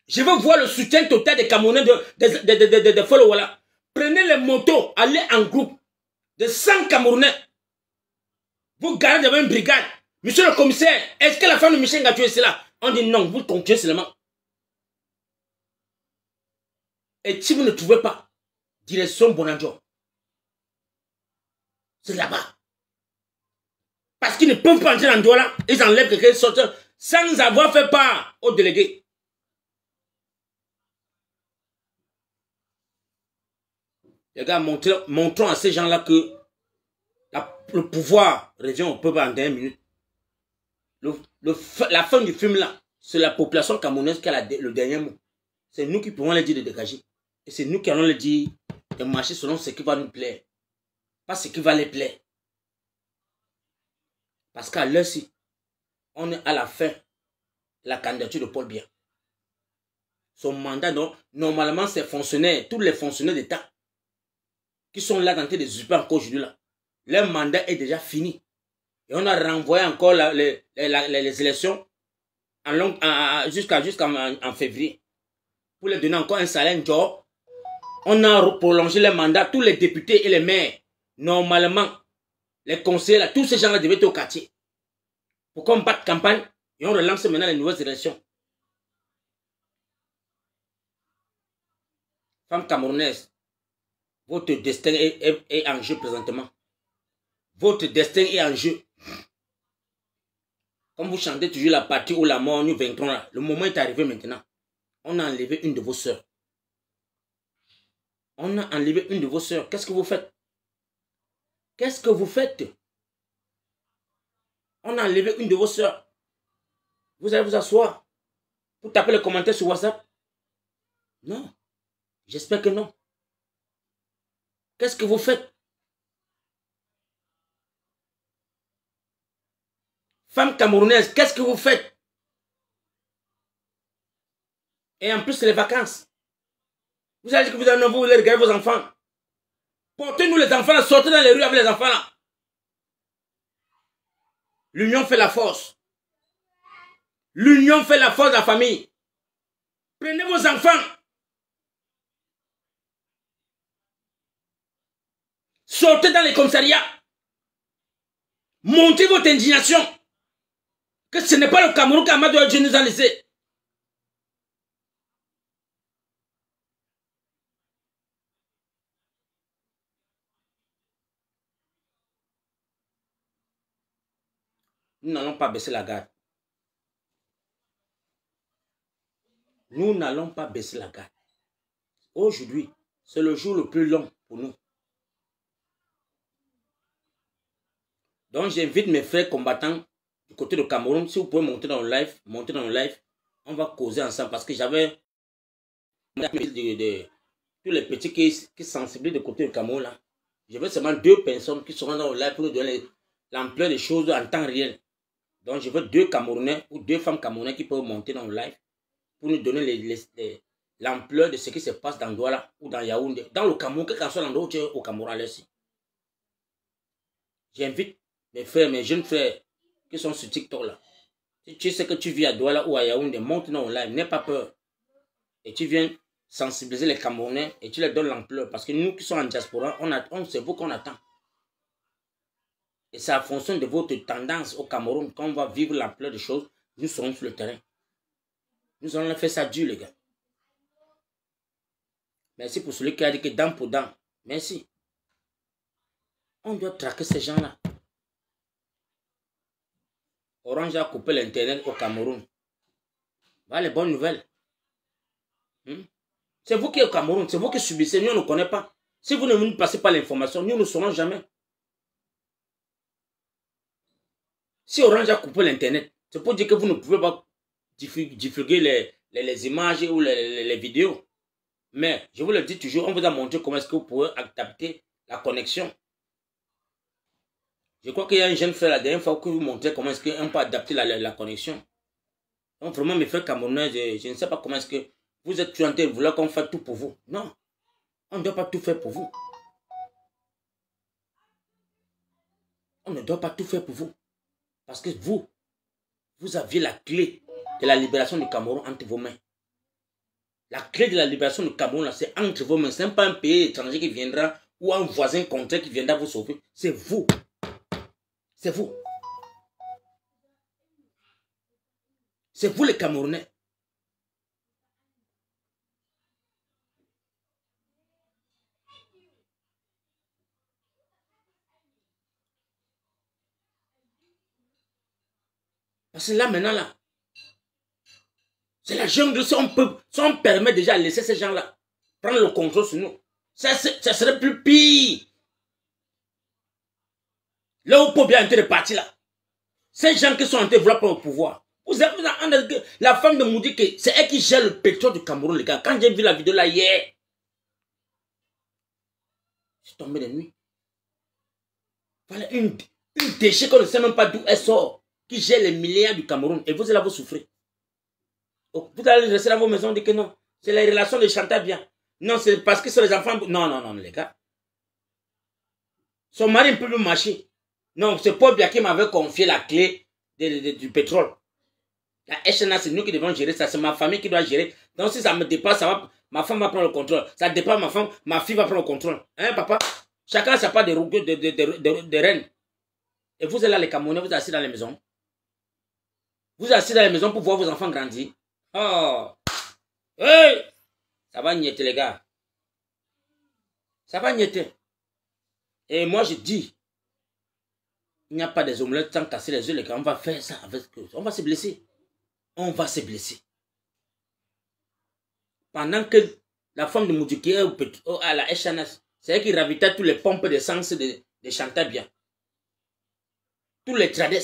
Je veux voir le soutien total des Camerounais de Folowala. Prenez les motos, allez en groupe. De 100 Camerounais. Vous gardez devant une brigade. Monsieur le commissaire, est-ce que la femme de Michel Ngachou est là? On dit non, vous comptez seulement. Et si vous ne trouvez pas, direction Bonanjo. C'est là-bas. Parce qu'ils ne peuvent pas entrer dans Douala. Ils enlèvent quelqu'un sortir sans avoir fait part aux délégués. Les gars, montrons à ces gens-là que le pouvoir revient au peuple en dernière minute. La fin du film là, c'est la population camerounaise qui a le dernier mot. C'est nous qui pouvons les dire de dégager. Et c'est nous qui allons les dire de marcher selon ce qui va nous plaire. Pas ce qui va les plaire. Parce qu'à l'heure-ci, on est à la fin de la candidature de Paul Biya. Son mandat, donc, normalement, ces fonctionnaires, tous les fonctionnaires d'État qui sont là dans des usurpés encore aujourd'hui là, leur mandat est déjà fini. Et on a renvoyé encore les élections jusqu'en février. Pour leur donner encore un salaire job. On a prolongé les mandats, tous les députés et les maires. Normalement, les conseillers, là, tous ces gens-là devaient être au quartier. Pour qu'on batte campagne et on relance maintenant les nouvelles élections. Femmes camerounaises, votre destin est en jeu présentement. Votre destin est en jeu. Comme vous chantez toujours la partie où la mort nous vaincrons là, le moment est arrivé maintenant. On a enlevé une de vos sœurs. On a enlevé une de vos sœurs. Qu'est-ce que vous faites? Qu'est-ce que vous faites? On a enlevé une de vos sœurs. Vous allez vous asseoir. Vous tapez les commentaires sur WhatsApp? Non. J'espère que non. Qu'est-ce que vous faites? Femme camerounaise, qu'est-ce que vous faites? Et en plus, les vacances. Vous allez dire que vous voulez regarder vos enfants. Portez-nous les enfants là, sortez dans les rues avec les enfants là. L'union fait la force. L'union fait la force de la famille. Prenez vos enfants. Sortez dans les commissariats. Montez votre indignation. Que ce n'est pas le Cameroun qu'Amadou Adjou nous a laissé. Nous n'allons pas baisser la garde. Nous n'allons pas baisser la garde. Aujourd'hui, c'est le jour le plus long pour nous. Donc j'invite mes frères combattants du côté de Cameroun. Si vous pouvez monter dans le live, on va causer ensemble. Parce que j'avais tous les petits qui sensibilisent du côté du Cameroun là. Je veux seulement 2 personnes qui seront dans le live pour nous donner l'ampleur des choses en temps réel. Donc je veux 2 Camerounais ou 2 femmes camerounaises qui peuvent monter dans le live pour nous donner l'ampleur de ce qui se passe dans Douala ou dans Yaoundé. Dans le Cameroun, quel que soit l'endroit où tu es au Cameroun, allez-y. J'invite mes frères, mes jeunes frères qui sont sur TikTok là. Si tu sais que tu vis à Douala ou à Yaoundé, monte dans le live, n'aie pas peur. Et tu viens sensibiliser les Camerounais et tu leur donnes l'ampleur. Parce que nous qui sommes en diaspora, c'est vous qu'on attend. Et c'est en fonction de votre tendance au Cameroun, quand on va vivre l'ampleur des choses, nous serons sur le terrain. Nous allons faire ça dur, les gars. Merci pour celui qui a dit que dent pour dent. Merci. On doit traquer ces gens-là. Orange a coupé l'Internet au Cameroun. Voilà les bonnes nouvelles. C'est vous qui êtes au Cameroun, c'est vous qui subissez, nous on ne connaît pas. Si vous ne nous passez pas l'information, nous ne saurons jamais. Si Orange a coupé l'Internet, c'est pour dire que vous ne pouvez pas divulguer les images ou les vidéos. Mais, je vous le dis toujours, on vous a montré comment est-ce que vous pouvez adapter la connexion. Je crois qu'il y a un jeune frère la dernière fois que vous montrez comment est-ce qu'on peut adapter la connexion. Donc vraiment, mes frères camerounais, je ne sais pas comment est-ce que vous êtes toujours en train de vouloir qu'on fasse tout pour vous. Non, on ne doit pas tout faire pour vous. On ne doit pas tout faire pour vous. Parce que vous aviez la clé de la libération du Cameroun entre vos mains. La clé de la libération du Cameroun, c'est entre vos mains. Ce n'est pas un pays étranger qui viendra ou un voisin contraire qui viendra vous sauver. C'est vous. C'est vous. C'est vous les Camerounais. Parce que là, maintenant, là, c'est la jungle. Si on permet déjà de laisser ces gens-là prendre le contrôle sur nous, ça serait plus pire. Là où peut bien entrer le parti là. Ces gens qui sont en train de vouloir prendre le pouvoir. La femme de Moudi, c'est elle qui gère le pétrole du Cameroun, les gars. Quand j'ai vu la vidéo là hier, je suis tombé de nuit. Voilà une déchet qu'on ne sait même pas d'où elle sort, qui gère les milliards du Cameroun. Et vous allez vous souffrir. Donc, vous allez rester dans vos maisons et dire que non. C'est la relation de chantage bien. Non, c'est parce que c'est les enfants. Non, non, non, les gars. Son mari ne peut plus marcher. Non, c'est Paul Biya qui m'avait confié la clé du pétrole. La HNA, c'est nous qui devons gérer ça. C'est ma famille qui doit gérer. Donc, si ça me dépasse, ma femme va prendre le contrôle. Ça dépasse ma femme, ma fille va prendre le contrôle. Hein, papa? Chacun n'a pas de reines. Et vous êtes là, les Camerounais, vous êtes assis dans les maisons. Vous êtes assis dans les maisons pour voir vos enfants grandir. Oh! Hey! Ça va niéter, les gars. Ça va niéter. Et moi, je dis, il n'y a pas des omelettes sans casser les œufs, les gars. On va faire ça avec eux. On va se blesser. On va se blesser. Pendant que la femme de Moudjiki à la HNS, c'est elle qui ravitaille tous les pompes d'essence de Chantabia. Tous les trades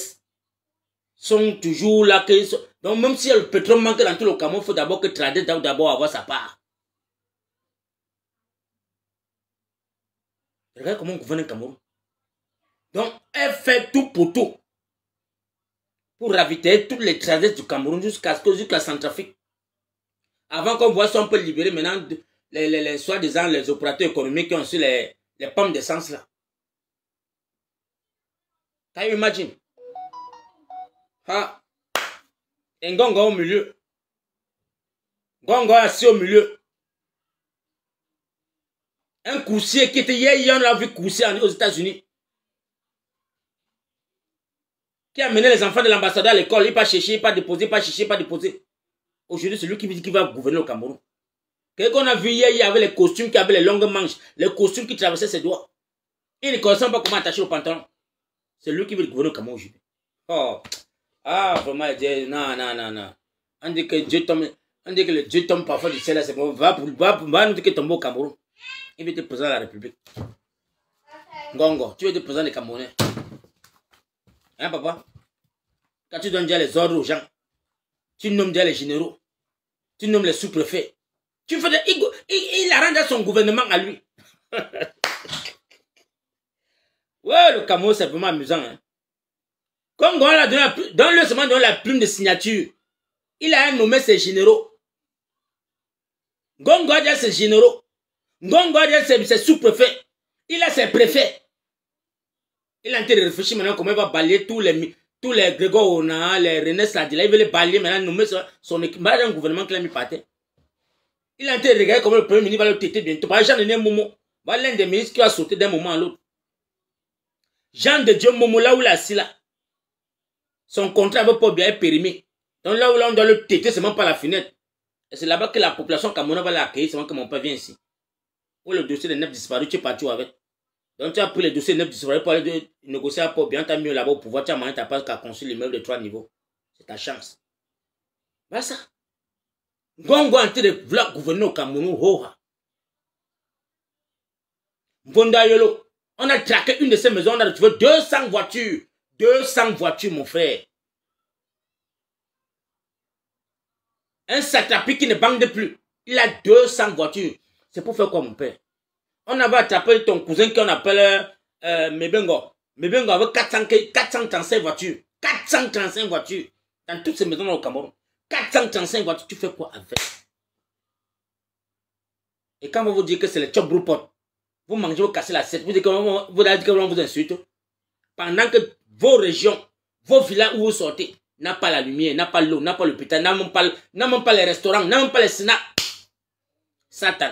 sont toujours là. Donc même si le pétrole manque dans tout le Cameroun, il faut d'abord que Trades d'abord avoir sa part. Regarde comment on gouverne le Cameroun. Donc elle fait tout pour tout. Pour ravitailler tous les trades du Cameroun jusqu'à Centrafrique. Avant qu'on voit ça, on peut libérer maintenant les soi-disant les opérateurs économiques qui ont su les pompes d'essence là. Can you imagine? Ah. Un Ngongo au milieu. Ngongo assis au milieu. Un coursier qui était hier, on l'a vu coursier aux États-Unis. Qui a mené les enfants de l'ambassadeur à l'école, il pas chercher, pas déposer, pas chercher, pas déposer. Aujourd'hui, c'est lui qui va gouverner au Cameroun. Quelqu'un qu'on a vu hier, il y avait les costumes qui avaient les longues manches, les costumes qui traversaient ses doigts. Il ne connaissait pas comment attacher le pantalon. C'est lui qui veut gouverner au Cameroun aujourd'hui. Oh. Ah, vraiment, non. On dit que Dieu tombe, on dit que le Dieu tombe parfois du ciel, c'est bon. Va nous dire que tombe au Cameroun. Il veut être président de la République. Ngongo, tu veux être président des Camerounais. Hein, papa? Quand tu donnes déjà les ordres aux gens, tu nommes déjà les généraux, tu nommes les sous-préfets. Tu fais il arrange son gouvernement à lui. Ouais, le Cameroun, c'est vraiment amusant. Hein? Comme on a donné la plume de signature, il a nommé ses généraux. Ngongo a déjà ses généraux. Ngongo a déjà ses sous-préfets. Il a ses préfets. Il est en train de réfléchir maintenant comment il va balayer tous les Grégoire Ona, les René Sadila. Il veut les balayer maintenant, nommer son équipe. Il y a un gouvernement qui l'a mis par terre. Il est en train de regarder comment le premier ministre va le têter bientôt. Par exemple, Jean de Momo, l'un des ministres qui va sauter d'un moment à l'autre. Jean de Dieu Momo, là où il est assis là, son contrat avec Paul Biya est périmé. Donc là où on doit le têter seulement par la fenêtre. Et c'est là-bas que la population camerounaise va l'accueillir seulement que mon père vient ici. Où le dossier des 9 disparus, tu es parti avec. Donc tu as pris les dossiers des 9 disparus pour aller négocier à Paul Biya, tu as mis là-bas au pouvoir, tu as marqué ta place qu'à construire l'immeuble de 3 niveaux. C'est ta chance. Voilà ça. Ngongo en train de vouloir gouverner au Cameroun. Hoha. Mbonda Yolo. On a traqué une de ces maisons, on a retrouvé 200 voitures. 200 voitures, mon frère. Un satrapi qui ne bande plus. Il a 200 voitures. C'est pour faire quoi, mon père? On avait attrapé ton cousin qu'on appelle Mebengo. Mebengo avait 435 voitures. 435 voitures. Dans toutes ces maisons au Cameroun. 435 voitures. Tu fais quoi avec? Et quand on vous dit que c'est le chop broupot, vous mangez, vous cassez la tête. Vous dites que vous vous insulte. Pendant que vos régions, vos villages où vous sortez, n'a pas la lumière, n'a pas l'eau, n'a pas l'hôpital, n'a même pas les restaurants, n'a même pas les snacks. Satan.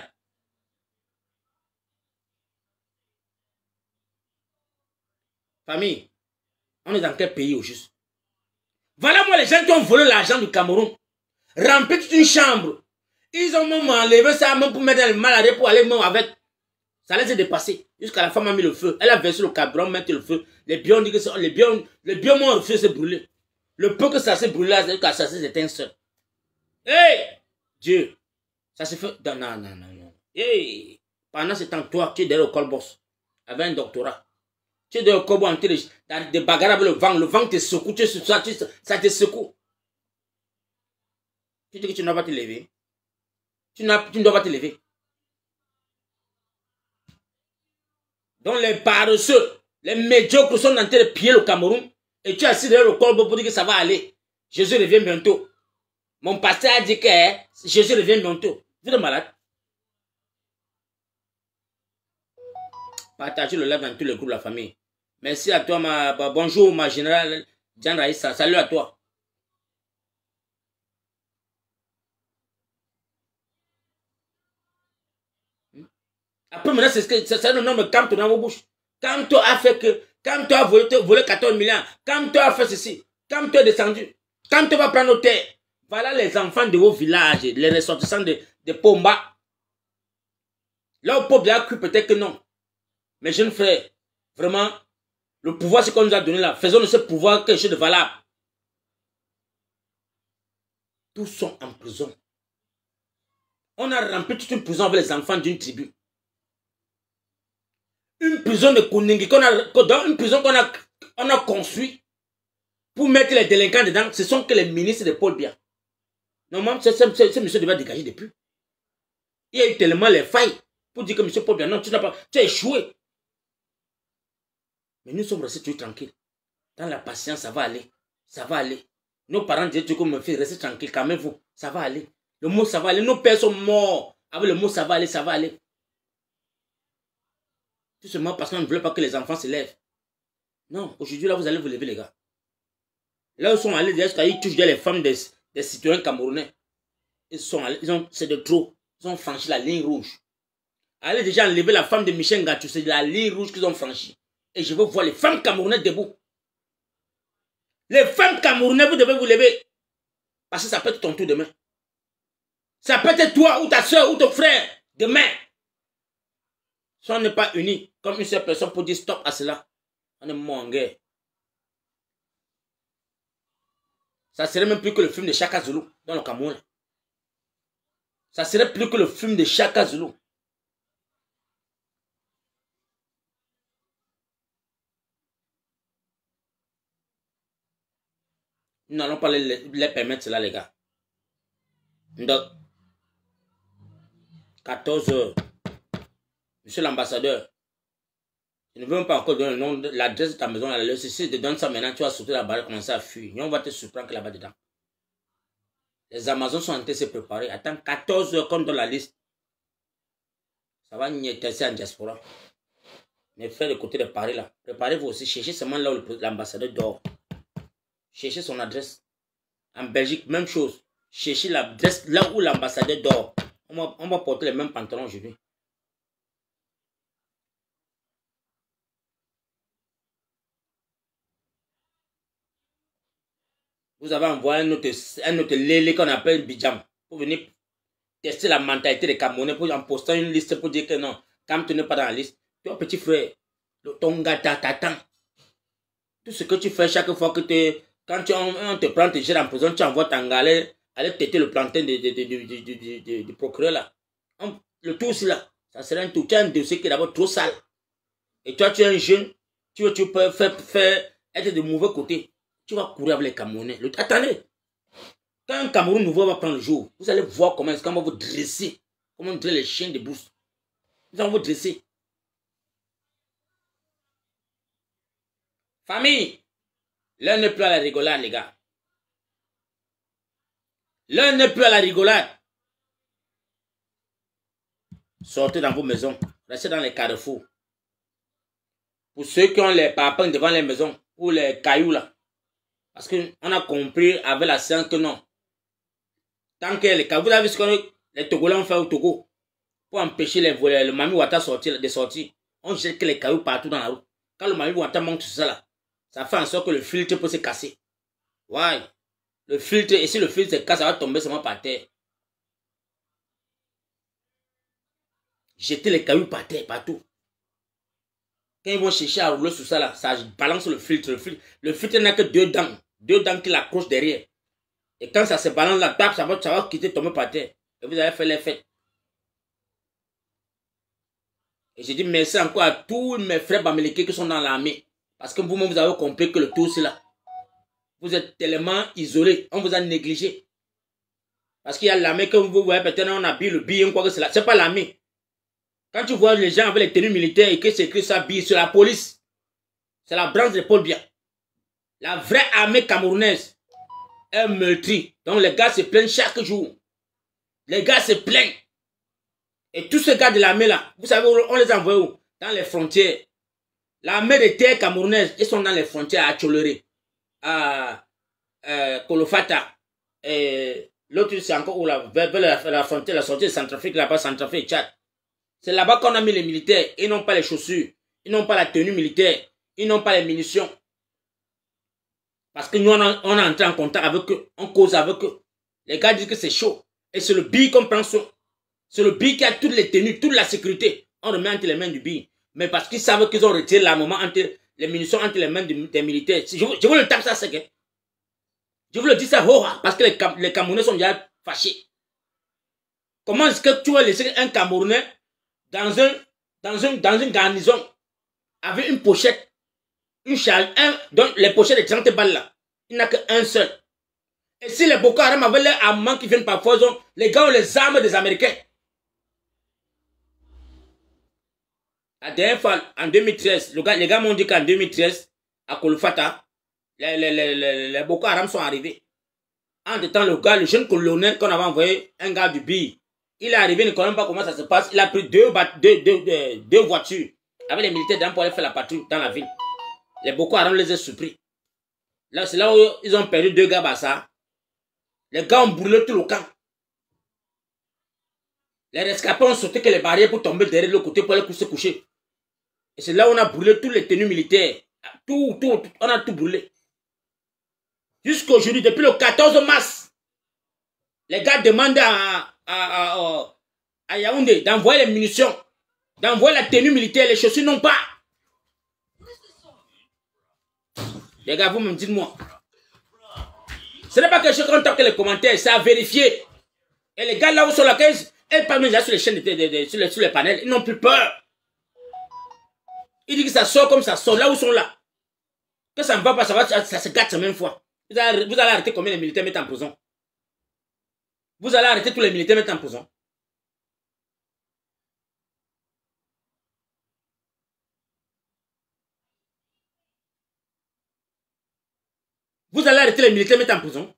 Famille, on est dans quel pays au juste? Voilà moi les gens qui ont volé l'argent du Cameroun. Rempli toute une chambre. Ils ont même enlevé ça même pour mettre le malade pour aller même avec. Ça les a dépassés. Jusqu'à la femme a mis le feu. Elle a versé le carburant, mettre le feu. Les biens ont dit que les biens m'ont refusé de se brûler. Le peu que ça s'est brûlé, c'est que ça s'est éteint seul. Hey! Dieu! Ça s'est fait. Non. Hey! Pendant ce temps, toi, tu es derrière le colboss. Avec un doctorat. Tu es derrière le colboss en train de bagarrer avec le vent. Le vent te secoue. Ça te secoue. Tu dis que tu ne dois pas te lever. Tu ne dois pas te lever. Donc les paresseux, les médiocres sont en train de piller le Cameroun. Et tu es assis derrière le colboss pour dire que ça va aller. Jésus revient bientôt. Mon pasteur a dit que Jésus revient bientôt. Vous êtes malade? Partagez le live dans tous les groupes de la famille. Merci à toi, bonjour ma générale Diane Raïssa. Salut à toi. Après, maintenant, c'est le nom de Kanto dans vos bouches. Kanto a fait que Quand tu as volé 14 milliards, quand tu as fait ceci, quand tu es descendu, quand tu vas prendre nos terres, voilà les enfants de vos villages, les ressortissants de Pomba. Là, au peuple a cru peut-être que non. Mes jeunes frères, vraiment, le pouvoir, c'est qu'on nous a donné là. Faisons de ce pouvoir quelque chose de valable. Tous sont en prison. On a rempli toute une prison avec les enfants d'une tribu. Une prison de Kouningi, une prison qu'on a construite pour mettre les délinquants dedans. Ce sont que les ministres de Paul Biya. Normalement, ce monsieur devait dégager depuis. Il y a eu tellement les failles pour dire que monsieur Paul Biya, non, tu as échoué. Mais nous sommes restés toujours tranquilles. Dans la patience, ça va aller. Ça va aller. Nos parents disaient que me fait rester tranquille, calmez-vous. Ça va aller. Le mot ça va aller. Nos pères sont morts. Avec le mot ça va aller, ça va aller. Tout seulement parce qu'on ne voulait pas que les enfants se lèvent. Non, aujourd'hui là, vous allez vous lever, les gars. Là, ils sont allés, ils touchent les femmes des citoyens camerounais. Ils sont allés, c'est de trop. Ils ont franchi la ligne rouge. Allez déjà enlever la femme de Michel Ngatou, c'est la ligne rouge qu'ils ont franchie. Et je veux voir les femmes camerounaises debout. Les femmes camerounaises, vous devez vous lever. Parce que ça peut être ton tour demain. Ça peut être toi ou ta soeur ou ton frère demain. Si on n'est pas unis comme une seule personne pour dire stop à cela, on est mort en guerre. Ça serait même plus que le film de Chaka Zulu dans le Cameroun. Ça serait plus que le film de Chaka Zulu. Nous n'allons pas les permettre cela, les gars. Donc, 14 heures. Monsieur l'ambassadeur, je ne veux même pas encore donner le nom, l'adresse de ta maison. Si tu te donnes ça maintenant, tu vas sauter la barre et commencer à fuir. Et on va te surprendre là-bas dedans. Les Amazones sont en train de se préparer. Attends 14 heures qu'on donne la liste. Ça va niaiser en diaspora. Mes frères de côté de Paris là, préparez-vous aussi. Cherchez seulement là où l'ambassadeur dort. Cherchez son adresse. En Belgique, même chose. Cherchez l'adresse là où l'ambassadeur dort. On va porter les mêmes pantalons aujourd'hui. Vous avez envoyé un autre lélé qu'on appelle Bidjam pour venir tester la mentalité des Camerounais en postant une liste pour dire que non, quand tu n'es pas dans la liste, toi petit frère, ton gars t'attend. Tout ce que tu fais chaque fois que quand on te prend, te jette en prison, tu envoies ta galère, aller têter le plantain du procureur là. Le tout aussi là, ça serait un tout. Tu as un dossier qui est d'abord trop sale. Et toi tu es un jeune, tu peux faire être de mauvais côté. Tu vas courir avec les Camerounais. Attendez. Quand un Cameroun nouveau va prendre le jour, vous allez voir comment on va vous dresser. Comment on dresse les chiens de brousse. Nous allons vous dresser. Famille, l'un n'est plus à la rigolade, les gars. L'un n'est plus à la rigolade. Sortez dans vos maisons. Restez dans les carrefours. Pour ceux qui ont les parpaings devant les maisons, ou les cailloux là. Parce qu'on a compris avec la science que non. Tant que les cailloux, vous avez vu ce que les Togolais ont fait au Togo pour empêcher le Mami Ouattara de sortir. On jette les cailloux partout dans la route. Quand le Mami Ouattara monte sur ça là, ça fait en sorte que le filtre peut se casser. Ouais. Le filtre, et si le filtre se casse, ça va tomber seulement par terre. Jeter les cailloux par terre, partout. Quand ils vont chercher à rouler sur ça là, ça balance le filtre. Le filtre n'a que deux dents. Deux dents qui l'accrochent derrière. Et quand ça se balance la table, ça va quitter, tomber par terre. Et vous avez fait les fêtes. Et j'ai dit merci encore à tous mes frères bamilekés qui sont dans l'armée. Parce que vous-même, vous avez compris que le tout, c'est là. Vous êtes tellement isolés. On vous a négligé. Parce qu'il y a l'armée que vous voyez, peut-être on habille le billet, quoi que c'est là. C'est pas l'armée. Quand tu vois les gens avec les tenues militaires et que c'est écrit ça, billet, c'est la police. C'est la branche de Paul Biya. La vraie armée camerounaise est meurtrie. Donc les gars se plaignent chaque jour. Les gars se plaignent. Et tous ces gars de l'armée là, vous savez, on les envoie où? Dans les frontières. L'armée de terre camerounaise, ils sont dans les frontières à Tcholéré, à Kolofata. Et l'autre, c'est encore où là, vers la frontière, la sortie de Centrafrique, là-bas, Centrafrique et Tchad. C'est là-bas qu'on a mis les militaires. Ils n'ont pas les chaussures. Ils n'ont pas la tenue militaire. Ils n'ont pas les munitions. Parce que nous, on est entré en contact avec eux. On cause avec eux. Les gars disent que c'est chaud. Et c'est le BI qu'on prend soin. C'est le BI qui a toutes les tenues, toute la sécurité. On remet entre les mains du BI. Mais parce qu'ils savent qu'ils ont retiré l'armement entre les munitions entre les mains des militaires. Je vous le tape ça, c'est que. Je vous le dis ça, parce que les Camerounais sont déjà fâchés. Comment est-ce que tu vas laisser un Camerounais dans une garnison avec une pochette, une charge, donc les pochettes de 30 balles là, il n'y a qu'un seul. Et si les Boko Haram avaient les armements qui viennent parfois, les gars ont les armes des Américains. La dernière fois, en 2013, les gars m'ont dit qu'en 2013, à Kolfata, les Boko Haram sont arrivés. Entre temps, le jeune colonel qu'on avait envoyé, un gars du BI, il est arrivé, il ne connaît pas comment ça se passe. Il a pris deux voitures avec les militaires dedans pour aller faire la patrouille dans la ville. Les Boko Haram les ont surpris. Là, c'est là où ils ont perdu 2 gars Bassa. Les gars ont brûlé tout le camp. Les rescapés ont sauté que les barrières pour tomber derrière le côté pour aller se coucher. Et c'est là où on a brûlé toutes les tenues militaires. Tout, on a tout brûlé. Jusqu'aujourd'hui, depuis le 14 mars, les gars demandent à Yaoundé d'envoyer les munitions, d'envoyer la tenue militaire, les chaussures non pas. Les gars, vous me dites-moi. Ce n'est pas que je contacte les commentaires, c'est à vérifier. Et les gars là où sont la caisse, ils parlent déjà sur les chaînes, sur les panels, ils n'ont plus peur. Ils disent que ça sort comme ça sort, là où sont là. Que ça ne va pas, ça se gâte la même fois. Vous allez arrêter combien de militaires mettent en prison? Vous allez arrêter tous les militaires mettent en prison? Vous allez arrêter les militaires mettre en prison?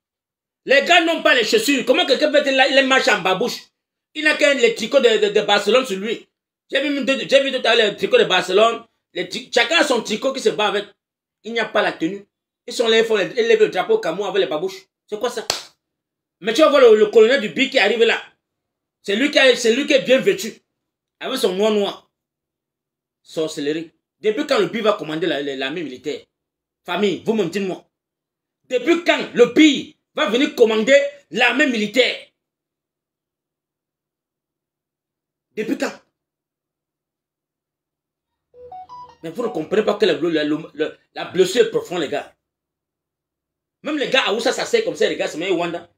Les gars n'ont pas les chaussures. Comment quelqu'un peut être là, il marche en babouche? Il n'a qu'un les tricots de Barcelone sur lui. J'ai vu tout à l'heure les tricots de Barcelone. Chacun a son tricot qui se bat avec. Il n'y a pas la tenue. Ils sont là, ils lèvent le drapeau Cameroun avec les babouches. C'est quoi ça? Mais tu vas voir le colonel du BI qui arrive là. C'est lui qui est bien vêtu. Avec son noir. Sorcellerie. Depuis quand le BI va commander l'armée militaire? Famille, vous me dites-moi. Depuis quand le BI va venir commander l'armée militaire? Depuis quand? Mais vous ne comprenez pas que la blessure est profonde, les gars. Même les gars à où ça s'asseye comme ça, les gars, c'est même Wanda.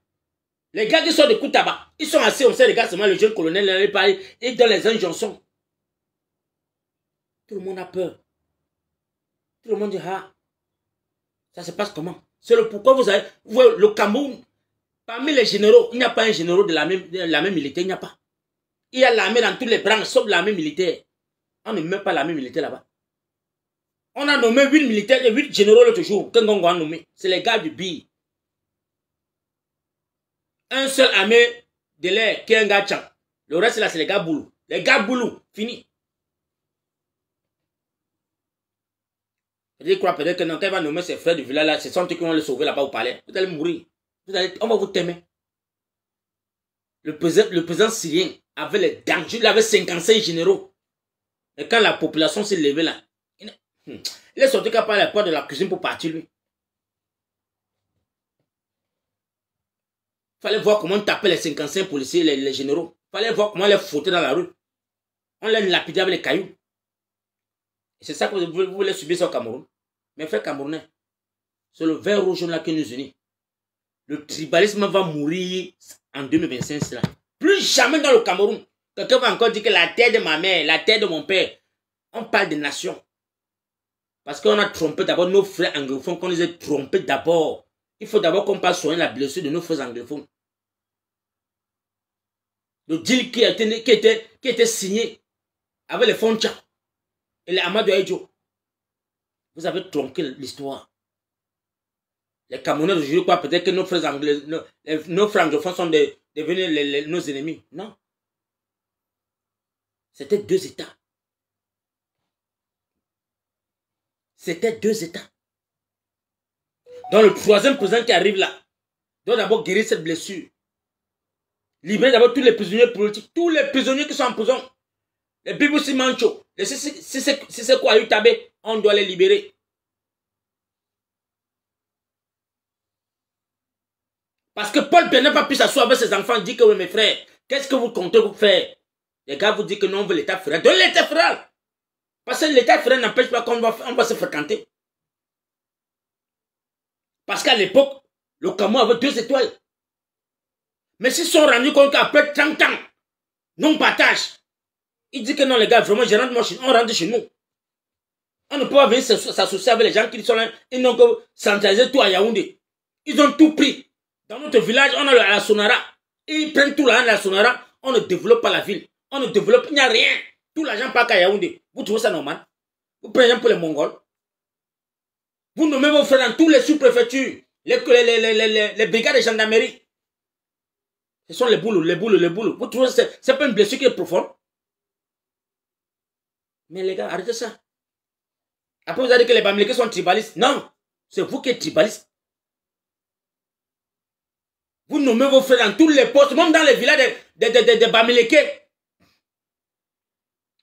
Les gars qui sont de Koutaba, ils sont assis comme ça, les gars, c'est même le jeune colonel, il parle, et dans les injonctions. Tout le monde a peur. Tout le monde dit, ah, ça se passe comment? C'est le pourquoi vous avez, le Cameroun, parmi les généraux, il n'y a pas un général de l'armée militaire, il n'y a pas. Il y a l'armée dans toutes les branches, sauf l'armée militaire. On ne met pas l'armée militaire là-bas. On a nommé 8 militaires, 8 généraux l'autre jour. Qu'est-ce a nommé? C'est les gars du BI. Un seul armée de l'air qui est un gars Tchang. Le reste là, c'est les gars Boulou. Les gars Boulou, fini. Je crois peut-être que quand il va nommer ses frères du village là, c'est son truc qui vont le sauver là-bas au palais. Vous allez mourir. On va vous témer. Le président syrien avait les dangers, il avait 55 généraux. Et quand la population s'est levée là, il est sorti qu'à part la porte de la cuisine pour partir lui. Il fallait voir comment on tapait les 55 policiers, les généraux. Il fallait voir comment on les foutait dans la rue. On les lapidait avec les cailloux. C'est ça que vous voulez subir ça au Cameroun. Mais frère Camerounais, c'est le vert rouge là qui nous unit. Le tribalisme va mourir en 2025. Là. Plus jamais dans le Cameroun. Quelqu'un va encore dire que la terre de ma mère, la terre de mon père. On parle de nation. Parce qu'on a trompé d'abord nos frères anglophones, qu'on les a trompés d'abord. Il faut d'abord qu'on passe soigner la blessure de nos frères anglophones. Le deal qui était signé avec les Foncha et les Amadou Aïdjo. Vous avez tronqué l'histoire. Les Camerounais aujourd'hui croient peut-être que nos frères anglais, nos frères anglophones sont devenus nos ennemis. Non. C'était 2 États. C'était 2 États. Donc le 3e président qui arrive là doit d'abord guérir cette blessure. Libérer d'abord tous les prisonniers politiques, tous les prisonniers qui sont en prison. Les Bibousi Mancho, Si c'est quoi Utabé, on doit les libérer. Parce que Paul Biya n'a pas pu s'asseoir avec ses enfants, dit que oui, mes frères, qu'est-ce que vous comptez vous faire? Les gars vous disent que non, on veut l'état fédéral. Donnez l'état fédéral. Parce que l'état fédéral n'empêche pas qu'on va se fréquenter. Parce qu'à l'époque, le Cameroun avait 2 étoiles. Mais s'ils sont rendus compte qu'après 30 ans, non-partage, ils disent que non, les gars, vraiment, je rentre moi chez nous, on rentre chez nous. On ne peut pas venir s'associer avec les gens qui sont là. Ils n'ont que centralisé tout à Yaoundé. Ils ont tout pris. Dans notre village, on a la Sonara. Ils prennent tout l'argent de la Sonara. On ne développe pas la ville. On ne développe, il n'y a rien. Tout l'argent part à Yaoundé. Vous trouvez ça normal? Vous prenez pour les Mongols. Vous nommez vos frères dans tous les sous-préfectures. Les brigades de gendarmerie. Ce sont les boulots, les boulots, les boulots. Vous trouvez que c'est pas une blessure qui est profonde? Mais les gars, arrêtez ça. Après, vous allez dire que les Bamileke sont tribalistes. Non, c'est vous qui êtes tribaliste. Vous nommez vos frères dans tous les postes, même dans les villages de Bamileke.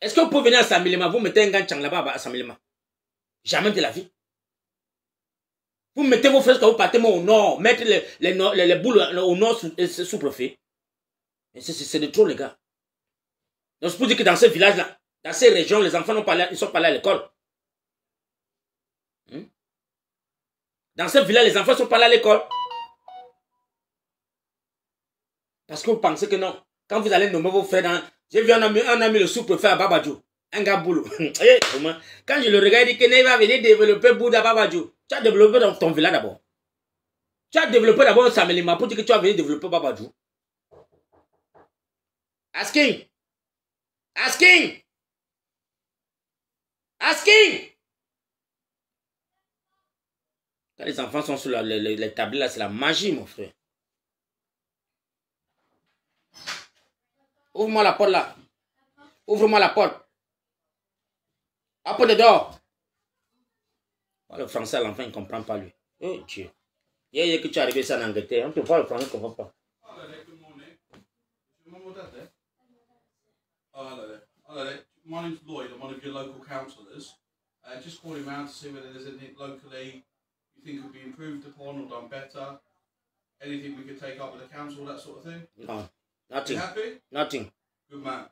Est-ce que vous pouvez venir à Samilema, vous mettez un gant là-bas à Samilema? Jamais de la vie. Vous mettez vos frères quand vous partez au nord, mettre les boules au nord sous-préfet. C'est de trop, les gars. Donc, c'est pour dire que dans ces villages-là, dans ces régions, les enfants ils sont pas allés à l'école. Dans ces villages, les enfants ne sont pas allés à l'école. Parce que vous pensez que non. Quand vous allez nommer vos frères dans... J'ai vu un ami le sous-préfet à Babadjou. Un gars boulot. Quand je le regarde, il dit qu'il va venir développer Bouddha Babadjou. Tu as développé dans ton village d'abord. Tu as développé d'abord Samelima pour dire que tu vas venir développer Babadjou. Asking. Asking. Asking. Quand les enfants sont sur les tablés, là, c'est la magie, mon frère. Ouvre-moi la porte, là. Ouvre-moi la porte. Apporte dehors. Le français, l'enfant, il ne comprend pas, lui. Oh, Dieu. Il y a que tu es arrivé ça en Angleterre. On te voit le français, il ne comprend pas. Hello there. My name's Lloyd. I'm one of your local councillors. Just calling round to see whether there's anything locally you think could be improved upon or done better. Anything we could take up with the council, that sort of thing. No, nothing. You happy? Nothing. Good man.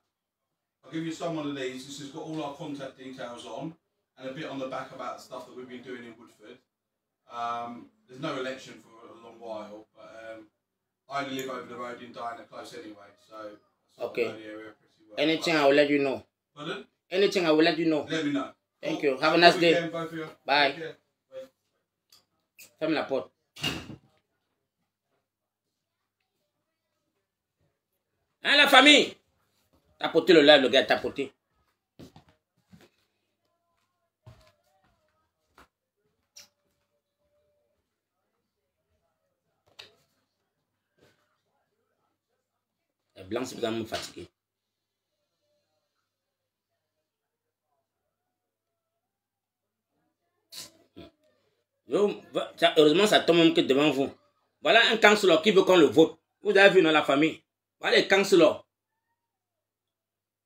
I'll give you some one of these. This has got all our contact details on and a bit on the back about the stuff that we've been doing in Woodford. There's no election for a long while, but I only live over the road in Diana Close anyway, so okay. I know the area pretty well. Anything, I will let you know. Pardon? Anything, I will let you know. Let me know. Thank you. Have a nice day. Weekend, both of you. Bye. Take care. Bye. Ferme la porte. Hein, la famille? Tapoter le live, le gars, tapoter. Les blancs, c'est vraiment fatigué. Heureusement, ça tombe même que devant vous. Voilà un councilor qui veut qu'on le vote. Vous avez vu dans la famille. Voilà les councilors.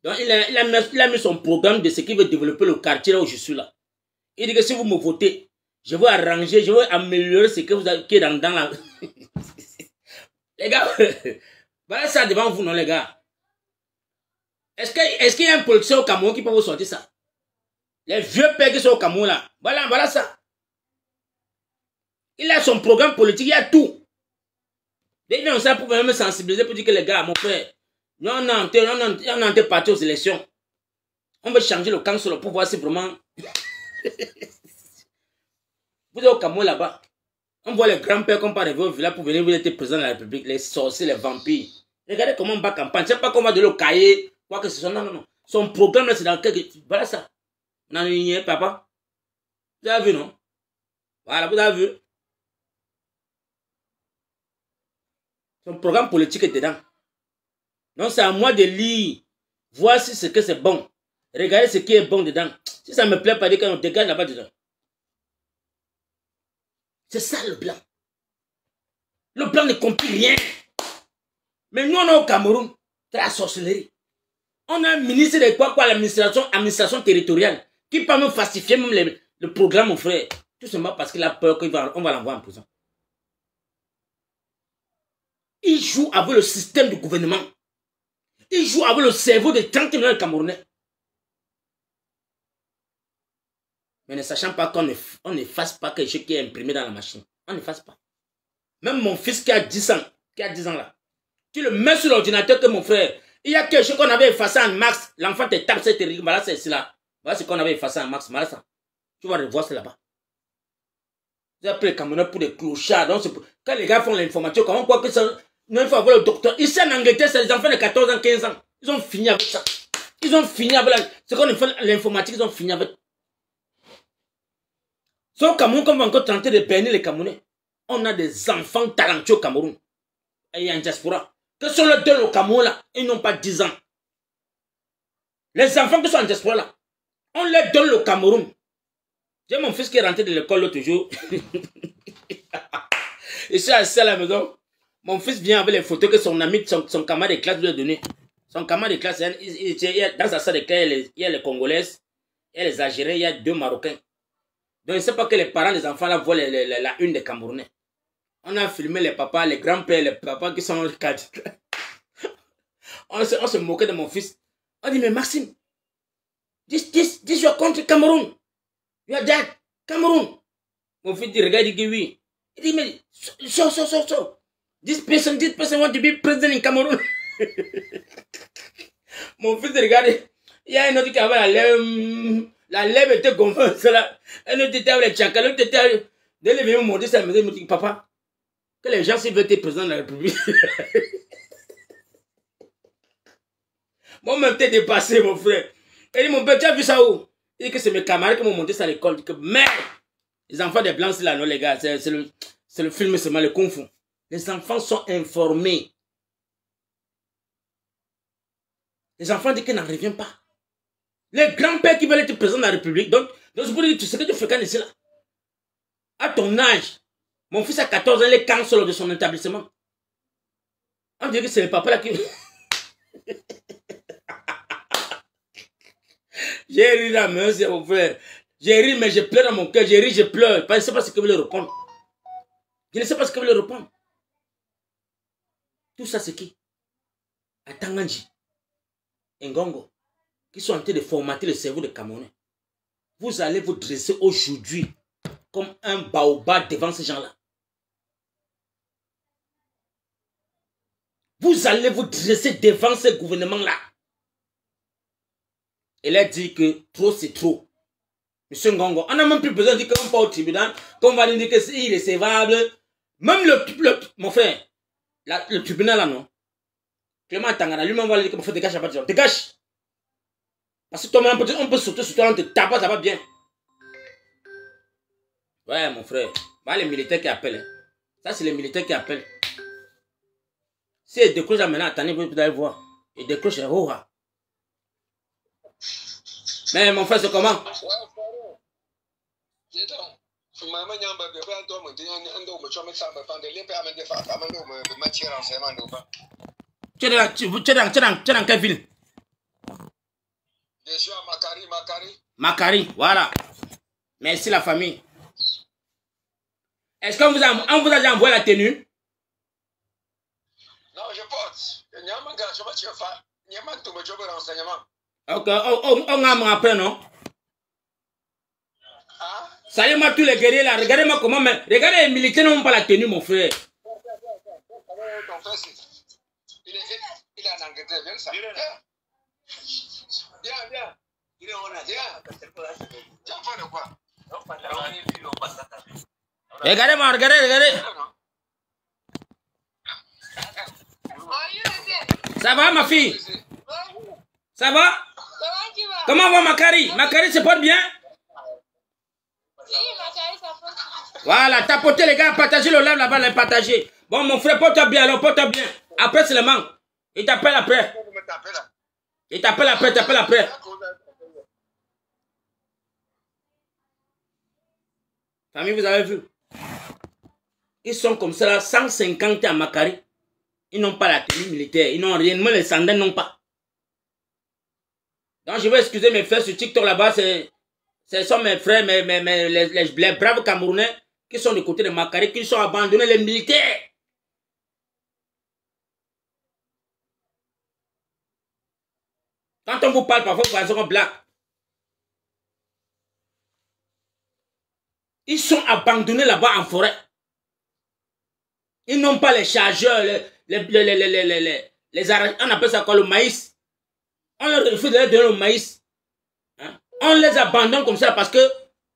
Donc, il a mis son programme de ce qu'il veut développer le quartier là où je suis là. Il dit que si vous me votez, je vais arranger, je vais améliorer ce que vous avez qui est dans la... Les gars, voilà ça devant vous, non les gars. Est-ce qu'il y a un politicien au Cameroun qui peut vous sortir ça? Les vieux pères qui sont au Cameroun là. Voilà ça. Il a son programme politique, il y a tout. Dès qu'on ça pour me sensibiliser pour dire que les gars, mon frère, on est parti aux élections. On veut changer le council pour voir si vraiment... Vous êtes au Cameroun là-bas. On voit les grands-pères qu'on part arriver au village pour venir vous être président de la République, les sorciers, les vampires. Regardez comment on bat campagne. C'est pas qu'on va de le cahier, quoi que ce soit. Non. Son programme là, c'est dans quelques... Voilà ça. On a une papa. Vous avez vu, non? Voilà, vous avez vu. Son programme politique est dedans. Donc c'est à moi de lire. Voir si ce que c'est bon. Regardez ce qui est bon dedans. Si ça ne me plaît pas, dire qu'on dégage là-bas dedans. C'est ça le blanc. Le blanc ne comprend rien. Mais nous on est au Cameroun. C'est la sorcellerie. On a un ministre de quoi, l'administration territoriale, qui peut me falsifier même le programme, mon frère. Tout simplement parce qu'il a peur qu'on va l'envoyer en prison. Il joue avec le système du gouvernement. Il joue avec le cerveau de 30 millions de Camerounais. Mais ne sachant pas qu'on n'efface pas quelque chose qui est imprimé dans la machine. On n'efface pas. Même mon fils qui a 10 ans, là, tu le mets sur l'ordinateur que mon frère, il y a quelque chose qu'on avait effacé en max, l'enfant te tape, c'est terrible, voilà c'est là. Voilà ce qu'on avait effacé en max, voilà ça. Tu vas revoir ça là-bas. Vous avez pris les Camerounais pour des clochards. Donc quand les gars font l'informatique, comment on croit que ça... Non, il faut avoir le docteur. Ici en Angleterre, c'est les enfants de 14 ans, 15 ans. Ils ont fini avec ça. Ils ont fini avec ce qu'on fait l'informatique, ils ont fini avec. Sauf au Cameroun, comme on va encore tenter de bénir les Camerounais. On a des enfants talentueux au Cameroun. Et il y a une diaspora. Que sont les deux au Cameroun là? Ils n'ont pas 10 ans. Les enfants qui sont en diaspora là, on les donne au Cameroun. J'ai mon fils qui est rentré de l'école l'autre jour. Je suis assis à la maison. Mon fils vient avec les photos que son ami, son camarade de classe lui a donné. Son camarade de classe, dans sa salle de classe, il y a les Congolaises, il y a les Algériens, il y a 2 Marocains. Donc, il ne sait pas que les parents des enfants là voient la une des Camerounais. On a filmé les papas, les grands-pères, les papas qui sont cadres. On se moquait de mon fils. On dit, mais Maxime, this your country, Cameroun. You are dead, Cameroun. Mon fils dit, regarde, il dit oui. Il dit, mais, so. This person want to be president in Cameroon. Mon fils regarde, il y a un autre qui avait la lèvre était gonflée, cela. Un autre était avec les tchakas, l'autre était. Dès le venu monter sa maison, il me dit, papa, que les gens s'ils veulent être président de la République. Moi-même, t'es dépassé, mon frère. Il dit, mon père, tu as vu ça où? Il dit que c'est mes camarades qui m'ont monté ça à l'école. Il dit que merde, les enfants des blancs, c'est là, non, les gars, c'est le film seulement, le kung fu. Les enfants sont informés. Les enfants disent qu'ils n'en reviennent pas. Les grands-pères qui veulent être président de la République, donc c'est pour dire, tu sais que tu fréquentes ici là. À ton âge, mon fils a 14 ans, il est cancel de son établissement. On dirait que c'est le papa là qui... J'ai ri là, mais c'est mon frère. J'ai ri, mais je pleure dans mon cœur. J'ai ri, je pleure. Je ne sais pas ce que veut le répondre. Je ne sais pas ce que veut le répondre. Tout ça, c'est qui? À Tanganji, Ngongo, qui sont en train de formater le cerveau des Camerounais. Vous allez vous dresser aujourd'hui comme un baobab devant ces gens-là. Vous allez vous dresser devant ce gouvernement-là. Elle a dit que trop, c'est trop. Monsieur Ngongo, on n'a même plus besoin de dire qu'on va au tribunal, qu'on va dire que c'est irrécevable. Même mon frère, le tribunal là, non. Clément Tangana, lui-même va dire que mon frère dégage à partir de dégage. Parce que toi-même, on peut sauter sur toi, on te tape, ça va bien. Ouais, mon frère. Bah, les militaires qui appellent. Ça, c'est les militaires qui appellent. Si ils décrochent maintenant, attendez, vous allez voir. Ils décrochent un roha. Mais mon frère, c'est comment? Tu es dans quelle ville? Je suis à Makari. Makari, voilà. Merci la famille. Est-ce qu'on vous a déjà envoyé la tenue? Non, je porte. Ok, on a après, non? Hein? Salut-moi tous les guerriers là. Regardez-moi comment. Regardez les militaires n'ont pas la tenue, mon frère. Ton frère, il est en Angleterre. Viens ça. Viens. Il est en Angleterre. Tu as peur de quoi? Regardez-moi, regardez. Ça va, ma fille? Ça va? Comment va Makari? Makari se porte bien? Voilà, tapotez les gars, partagez le live là-bas, les partagez. Bon, mon frère, porte-toi bien, alors porte-toi bien. Après, c'est le manque. Il t'appelle après. Il t'appelle après. Famille, vous avez vu? Ils sont comme ça là, 150 à Makari. Ils n'ont pas la tenue militaire. Ils n'ont rien. Même les sandales n'ont pas. Donc je veux excuser mes frères sur TikTok là-bas, ce sont mes frères, les braves Camerounais qui sont du côté de Makari, qui sont abandonnés les militaires. Quand on vous parle parfois, vous pensez qu'on blague. Ils sont abandonnés là-bas en forêt. Ils n'ont pas les chargeurs, on appelle ça quoi, le maïs. On leur refuse de leur donner le maïs. Hein? On les abandonne comme ça parce que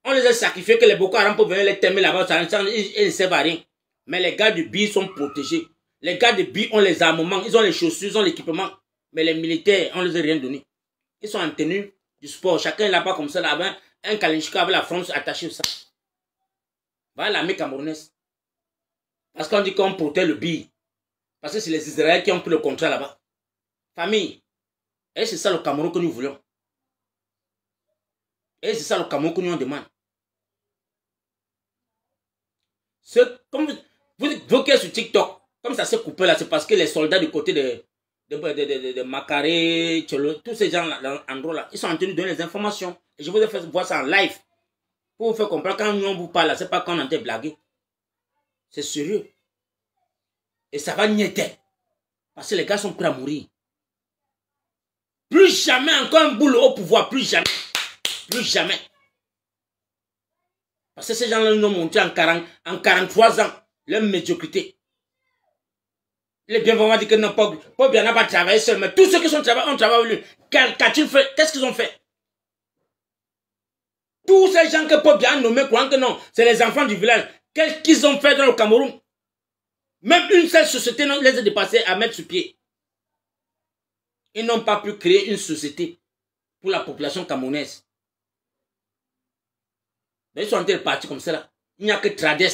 on les a sacrifiés, que les Boko Haram peuvent venir les terminer là-bas, ils ne servent à rien. Mais les gars du BI sont protégés. Les gars du BI ont les armements, ils ont les chaussures, ils ont l'équipement. Mais les militaires, on ne les a rien donné. Ils sont en tenue du sport. Chacun là-bas comme ça, là-bas, un Kalachnikov avec la France attachée au ça. Voilà l'armée camerounaise. Parce qu'on dit qu'on protège le BI. Parce que c'est les Israéliens qui ont pris le contrat là-bas. Famille. Et c'est ça le Cameroun que nous voulons. Et c'est ça le Cameroun que nous on demande. Comme vous évoquez sur TikTok, comme ça s'est coupé là, c'est parce que les soldats du côté de Makaré, tous ces gens là, endroit là, ils sont en train de donner les informations. Et je vous ai fait voir ça en live. Pour vous faire comprendre, quand nous on vous parle là, c'est pas quand on est en train de blaguer. C'est sérieux. Et ça va niéter. Parce que les gars sont prêts à mourir. Plus jamais encore un boulot au pouvoir, plus jamais. Plus jamais. Parce que ces gens-là nous ont monté en 43 ans leur médiocrité. Les bienvenants disent que non, Paul Biya n'a pas travaillé seul, mais tous ceux qui sont travaillés ont travaillé lui. Qu'a-t-il fait? Qu'est-ce qu'ils ont fait? Tous ces gens que Paul Biya a nommés, croyant que non, c'est les enfants du village. Qu'est-ce qu'ils ont fait dans le Cameroun? Même une seule société les a dépassés à mettre sur pied. Ils n'ont pas pu créer une société pour la population camerounaise. Mais ils sont en train de partir comme ça là. Il n'y a que Trades,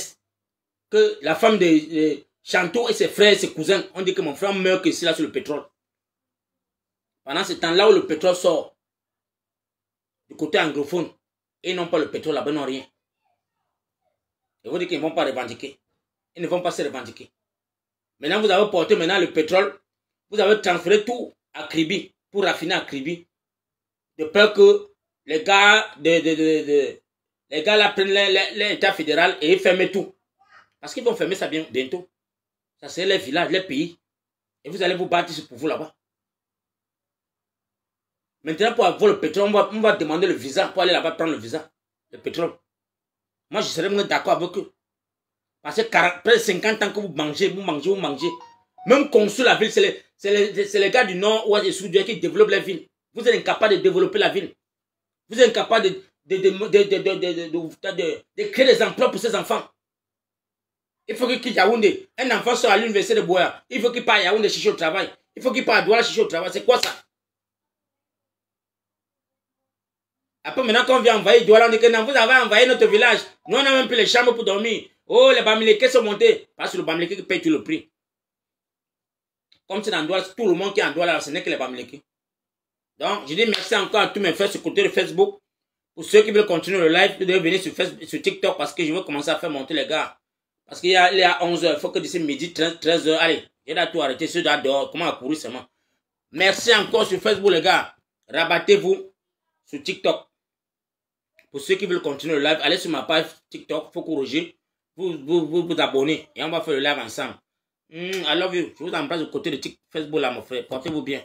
que la femme de Chanto et ses frères et ses cousins ont dit que mon frère meurt que ici là sur le pétrole. Pendant ce temps-là où le pétrole sort, du côté anglophone, ils n'ont pas le pétrole là-bas, non rien. Ils vont dire qu'ils ne vont pas revendiquer. Ils ne vont pas se revendiquer. Maintenant, vous avez porté maintenant le pétrole, vous avez transféré tout à Kribi, pour raffiner à Kribi, de peur que les gars les gars là prennent l'État fédéral et ils ferment tout. Parce qu'ils vont fermer ça bientôt. Ça c'est les villages, les pays. Et vous allez vous battre pour vous là-bas. Maintenant, pour avoir le pétrole, on va demander le visa pour aller là-bas prendre le visa. Le pétrole. Moi, je serais même d'accord avec eux. Parce que près de 50 ans que vous mangez. Même construire la ville, c'est les gars du nord, ouest et sud qui développent la ville. Vous êtes incapable de développer la ville. Vous êtes incapable de créer des emplois pour ces enfants. Il faut qu'il quitte Yaoundé. Un enfant sort à l'université de Boya. Il faut qu'il parte à Yaoundé chercher au travail. Il faut qu'il parte à Douala chercher au travail. C'est quoi ça? Après, maintenant qu'on vient envahir Douala, on dit que non, vous avez envahi notre village. Nous, on n'a même plus les chambres pour dormir. Oh, les Bamileke sont montés. Parce que le Bamileke qui paye tout le prix. Comme c'est dans Douala, tout le monde qui est en Douala, ce n'est que les Bamileke. Donc, je dis merci encore à tous mes frères sur le côté de Facebook. Pour ceux qui veulent continuer le live, vous devez venir sur TikTok parce que je veux commencer à faire monter les gars. Parce qu'il y a 11h, il faut que d'ici midi, 13h, allez, il y a tout arrêter, ceux dehors, comment à courir seulement. Merci encore sur Facebook les gars. Rabattez-vous sur TikTok. Pour ceux qui veulent continuer le live, allez sur ma page TikTok, faut corriger. Vous abonnez et on va faire le live ensemble. I love you. Je vous embrasse du côté de Facebook là, mon frère. Portez-vous bien.